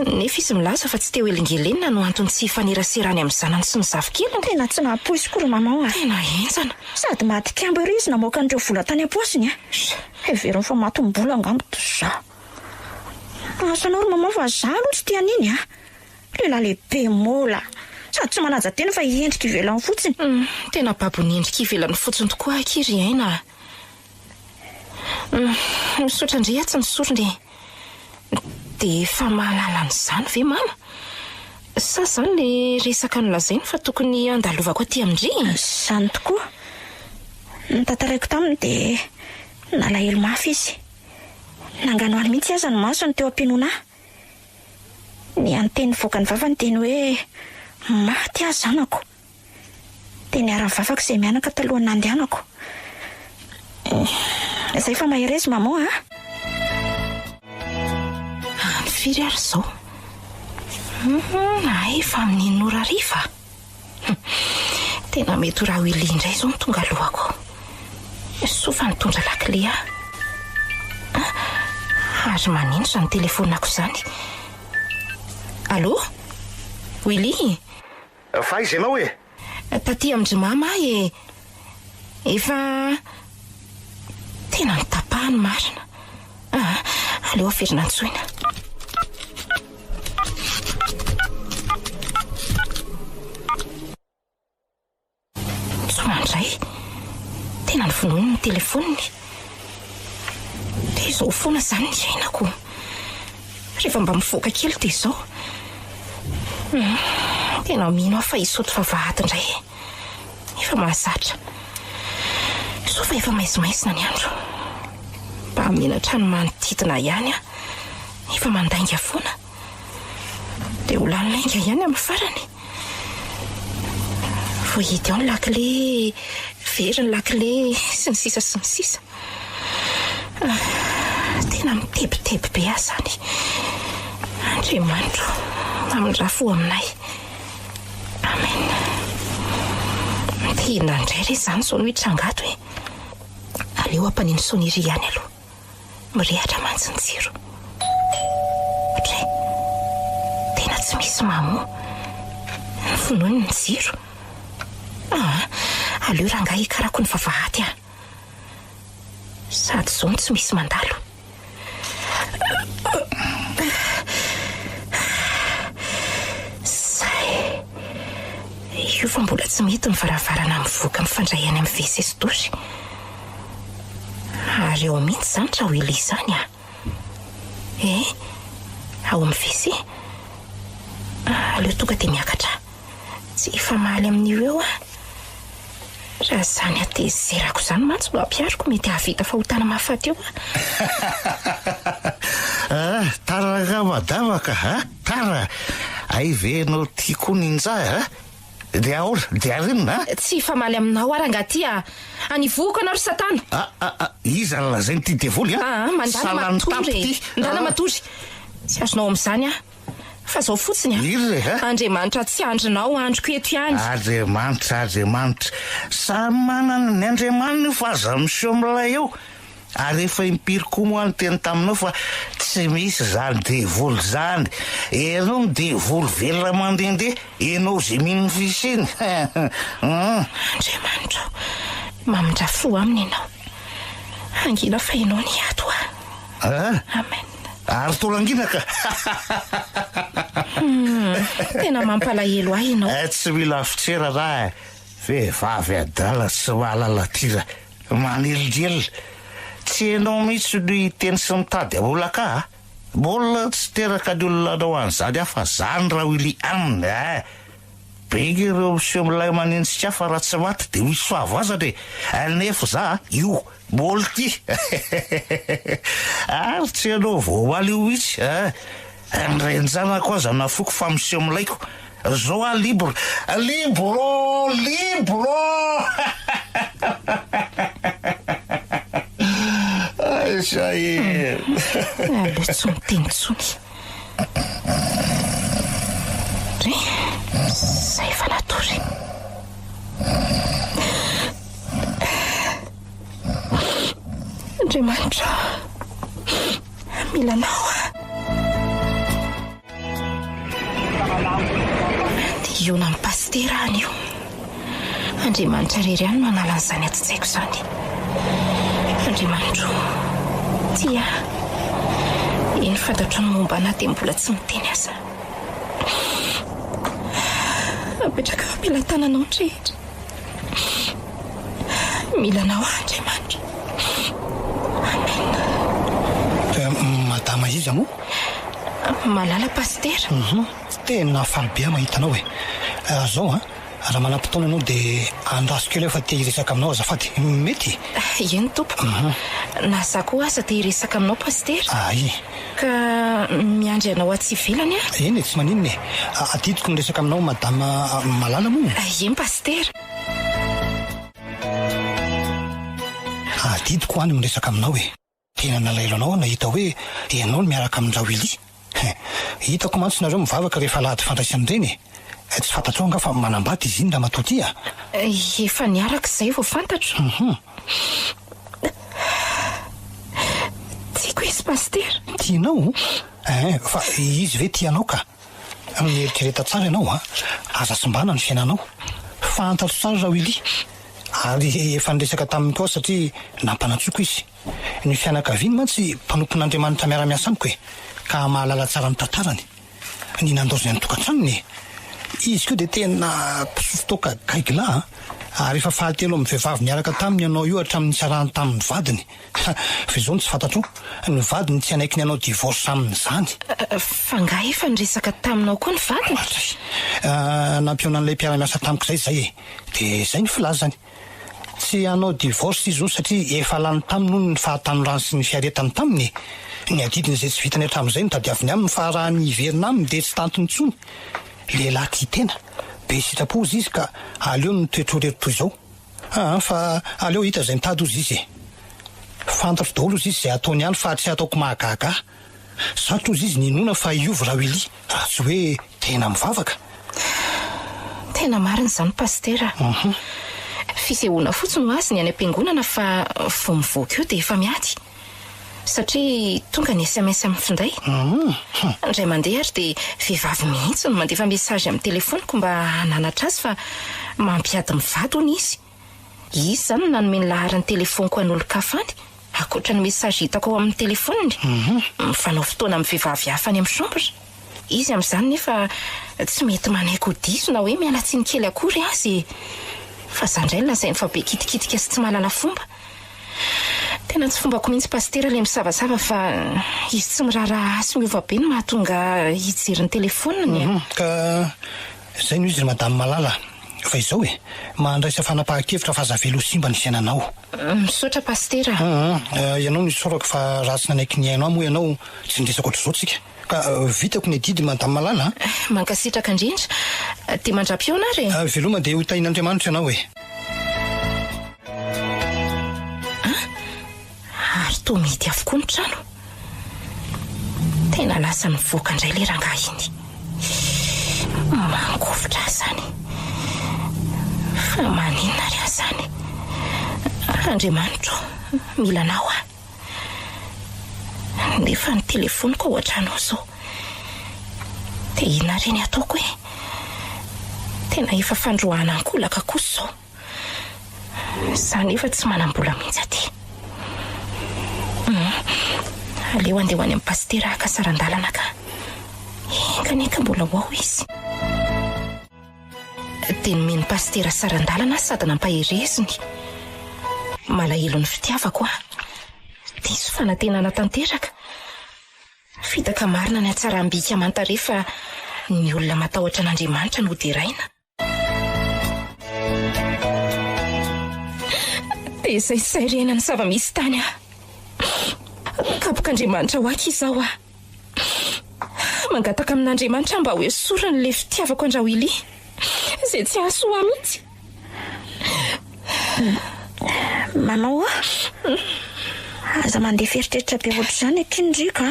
Nefa izy milaza fa tsy teo elingelenina no antony tsy faneraserany amin'ny zanany sy ny zafikeliny. Tena tsy nahapoisy kory maman Tena enjana. Sady maty kiambo ery izy namoaka an'ireo vola tany am-posiny Heveriny fa maty mbola angambo za. Asanao ry maman fa za aloha tsy tia an'iny Lehilahy lehibe mola. Sady tsy manaja tena fa hiendrika ivelany fotsiny. Tena babony endrika ivelany fotsiny tokoa aky ry aina. Misotra ndray tsy misotro ndre. De fa mahalala an'izany ve mama? Sa zany le resaka nolazainy fa tokony andalovako aty amindry? Zany tokoa. Ny tantaraiko taminy de nalahelo mafy izy. Nangano aly mihitsy aza ny masony teo am-pianona. Ny anteny voaka ny vavany teny hoe maty azy zanako. De niara vavaka izay mianaka talohan'ny nandehanako. Zay fa maherezy maman firy ary zao? Efa amin'ny nora rifa. Tena mety ho raha Willy indray zao tonga lohako. Sofa nitondra lakile ary manino izany telefonako izany. Allô? Willy? Fa izy ianao e? Taty amin'ny mama efa tena nitapahany marina. Aleo aferina antsoina. Andray tena ny vonoiny ny telefoniny. De izao foana zany ny iainako. rehefa mba mivoaka kely dia izao tena mino aho fa isoto vavahady indray efa mahazatra so fa efa maizimaizina ny andro mba menatra ny manodidina ihany efa mandainga foana dia ho laninainga ihany amin'ny farany voahidy ao ny lakile very ny lakile sy ny sisa tena mitebiteby be aho zany Andriamanitro mamindrafo aminay amen tena indray re zany zao no hitrangato hoe aleo ampaniny soniry ihany aloha mirehatra mantsy ny jiro otray tena tsy misy mamoa ny fonoiny ny jiro aleo ranga hikarako ny vavahady sady zao tsy misy mandalo io fa mbola tsy mety ny varavarana mivoaka mifandray any amin'ny WC sy dosy ary eo mihitsy zany tra ho ili izany ao amin'ny WC aleo tonga dia miakatra tsy efa mahaly amin'io eo raha zany atezerako zany mantsy mba ampiariko mety ahavita fahotana mahafaty eo taraka madavaka tara ay venao tiako ninja dia ahola dia arinona tsy famaly aminao arangaty anivoako anao ry satana iza lazainy ty devoly mandala matory tsy azonao amin'izany fa zao fotsiny Andriamanitra tsy andrinao androko eto ihany Andriamanitra samy manana ny Andriamanitra fa aza miseho amin'ilay eo ary efa impiriko moa ny teny taminao fa tsy misy zany devoly zany enao ny devoly velona mandendeha enao zay mino ny fisiny Andriamanitra mamindrafo aminy ianao angina fa enao ny ato amen ary tolanginaka tena mampalahelo ahy ianao tsy mila fitsera raha vehivavy adala tsy mahalala tira manelindrelona tsy enao mihitsy no hiteny sy mitady aolaka mbola tsy teraka ny olona anao an'izany fa zany raha ho ili aminy bega ireo miseho milay manentsika fa raha tsy maty dia misy soavazany nefa za io mbola ty ary tsy enao voamaly io mihitsy nyrenjanako aza nafoko fa miseho milaiko zao libro zay aleo tsy miteny tsony re zay efa natory Andriamanitra milanao diona ny pastera anio Andriamanitra rery ihany manalan'izany atitsaiko zany Andriamanitra tia eny fantatro ny momba anahy dia mbola tsy miteny aza apetraka fampilantananao rehetra milanao Andriamanitra amen madama iza moa malala pastera tena falibe mahitanao zao raha manam-potoana anao dia andraso kely efa te hiresaka aminao azafady mety eny tompo na za koa aza te hiresaka aminao pastera ka miandry anao atsy ivelany eny tsy maninona adidiko niresaka aminao madama malala moa eny pastera adidiko any miresaka aminao tena nalailo anao nahita hoe ianao no miaraka amin'ndrao ili hitako mantsy nareo mivavaka rehefa lahady fandraisan'ireny tsy fantatro anga fa manambady izy iny raha matoty efa niaraka izay vao fantatro tiako izy pastera tianao fa izy ve tianao ka mieritrereta tsara ianao aza simbana ny fiainanao fantatro tsara raha ili ary efa niresaka taminy koa satria nampanatsoko izy ny fianakaviany mantsy mpanompon'Andriamanitra miara-miasa amiko ka mahalala tsara ny tantarany ny nandozony any tokantranony izy koa dia tena mpisofotoka gaigla ary efa fahatelo amin'ny vehivavy niaraka taminy ianao io hatramin'ny sarahany tamin'ny vadiny fa izao tsy fantatro ny vadiny tsy anaiky ny anao divorce amin'izany fa nga efa nyresaka taminao koa ny vadiny nampiona an'ilay mpiara-miasa tamiko zay dia zay ny filazany tsy anao divorce izy io satria efa lany taminy noho ny fahatanoran'ny sy ny fiaretany taminy ny adidiny izay tsy vitany hatramin'izay no tadiaviny aminy fa raha ny iverina aminy dia tsy tantony tsony lehilahy tia tena be sitrapo izy ka aleo ny toetr'orery toy izao fa aleo hita izay mitady ozy izy fantatro daholo izy izay ataony ihany fa tsy ataoko mahagaga sarotra ozy izy ninona fa iovy Rawily raha tsy hoe tena mivavaka tena marina izany pastera fisehoana fotsiny ho azy ny any am-piangonana fa vao mivoaka eo dia efa miady satria tonga ny SMS mifindray indray mandeha ary dia vehivavy mihitsy no mandefa mesazy amin'ny telefoniko mba hananatra azy fa mampiady mivady hony izy zany nanome ny laharany telefoniko an'olo-kafany akoatra ny mesazy hitako ao amin'ny telefoniny mifanao fotoana amin'ny vehivavy hafa any amin'ny chambre izy amin'izany nefa tsy mety manaiky ho diso na hoe mialatsiny kely akory azy fa zandray lazainy fa be kitikitika sy tsy mahalala fomba tena tsy fombako mihitsy pastera le misavasava fa izy tsy miraharaha asy miova be no mahatonga hijery ny telefoniny ka zay no izy madame Malala fa izao mahandraisa fanapahan-kevitra fa azavelo simba ny fiainanao misaotra pastera ianao nisorako fa raha tsy nanaiky ny ainao moa ianao tsy ndresako ohatr'izao tsika ka vitako ny adidy madame Malala mankasitraka indrindra dia mandrapio anary veloma dia ho tain'Andriamanitra ianao ary toa mety avokoa ny trano tena lasa mivoaka indray le rangahy iny mangovotra zany fa maninona ry azany Andriamanitra mila anao nefa ny telefoniko ao an-trano zao dia inona reny ataoko tena efa fandroahana ankolaka kosa zao nefa tsy manam-bola mihitsy aty aleo andeha ho any amin'ny pastera akasaran-dalana ka enganeka mbola ho ao izy dia nomeny pastera saran-dalana sady nampahereziny malahelo ny fitiavako dia izy fanantenana tanteraka fitaka marina ny atsarambika manta rehefa ny olona matahotra an'Andriamanitra no deraina dia izay sairena ny zava-misy tany kapok'Andriamanitra ho aky izao mangataka amin'Andriamanitra mba hoe sorany le fitiavako an Rawily izay tsy aso ho mihitsy manao aza mandeha feritreritra be ohatr'izany akindrika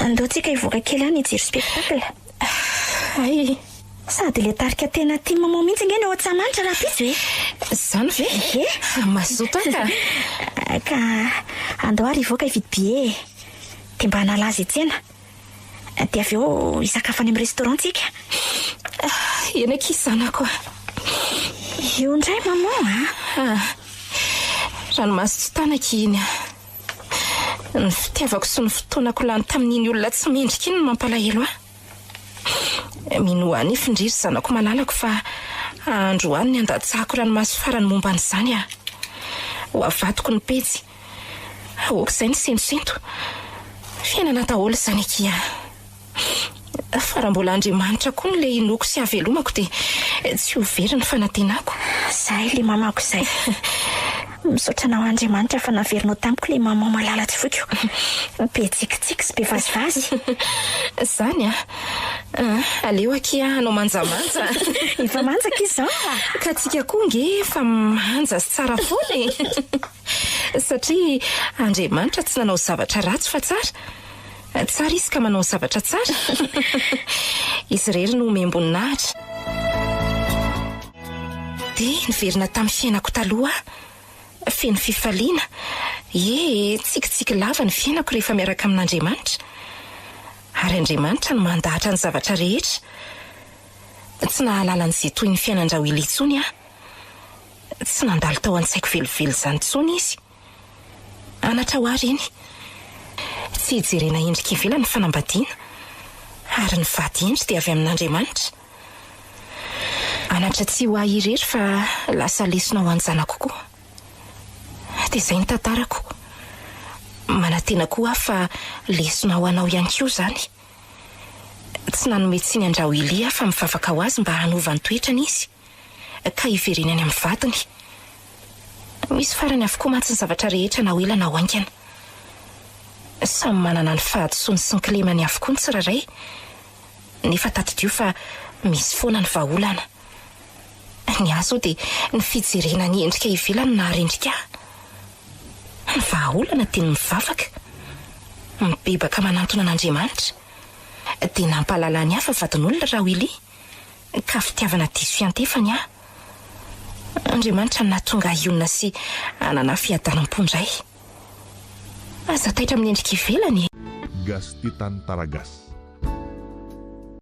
andeo tsika hivoaka kely any hijery spectacle ay sady le tarika tena tia mamao mihitsy ngeny ao Antsamanitra raha pizy hoe zany ve mazoto ka andeo ary hivoaka hividy billet dia mba hanalaza etsena dia avy eo hisakafo any amin'ny restaurant tsika ena kizanako io indray mamao ranomasy tsy tanaka iny ny fitiavako sy ny fotoanako lany tamin'iny olona tsy mendrika iny no mampalahelo mino any findriry zanako malalako fa andro any ny andatsahako ranomasy farany momba an'izany ho avatoko ny pejy aok'izay ny sentosento fiainana daholo zany akia fa raha mbola Andriamanitra koa no le inoko sy avelomako dia tsy ho very ny fanantenako zay le mamako izay misaotra anao Andriamanitra fa naverinao tamiko le mamao malala tsy foko be tsikitsiky sy be vazivazy zany aleo akia anao manjamanja efa manjaka izao ka tsika koa nge fa manja sy tsara foana satria Andriamanitra tsy nanao zavatra ratsy fa tsara izy ka manao zavatra tsara izy rery no memboninaatra dia niverina tamin'ny fiainako taloha feno fifaliana tsikitsiky lava ny fiainako rehefa miaraka amin'Andriamanitra ary Andriamanitra no mandahatra ny zavatra rehetra tsy nahalala n'izay toy ny fiainan Rawily intsony tsy nandalo tao an-tsaiko velively izany intsony izy anatra ho ary iny tsy hijerena endrika ivelany fanambadiana ary ny vady endry dia avy amin'Andriamanitra anatra tsy ho ahy irery fa lasa lesona ho anjanako koa. Dia izay ny tantarako. Manantena koa aho fa lesona ho anao ihany koa izany. Tsy nanome tsiny andrao Elia fa mivavaka ho azy mba hanova ny toetrany izy, ka hiverenany amin'ny vadiny. Misy farany avokoa mantsy ny zavatra rehetra na hoela na ho aingana. Samy manana ny fahadisoany sy ny kilemany avokoa ny tsirairay, nefa tadidio fa misy foana ny vahaolana. Ny azo dia ny fijerena ny endrika ivelany na rendrika. Ny vahaolana dia ny mivavaka, mibebaka manantona an'Andriamanitra, dia nampahalala ny hafa vadin'olona raha Wily, ka fitiavana diso fiantefany aho. Andriamanitra nahatonga ionina sy anana fiadanam-pondray. Aza taitra amin'ny endrika ivelany. Gas Titan Taragas.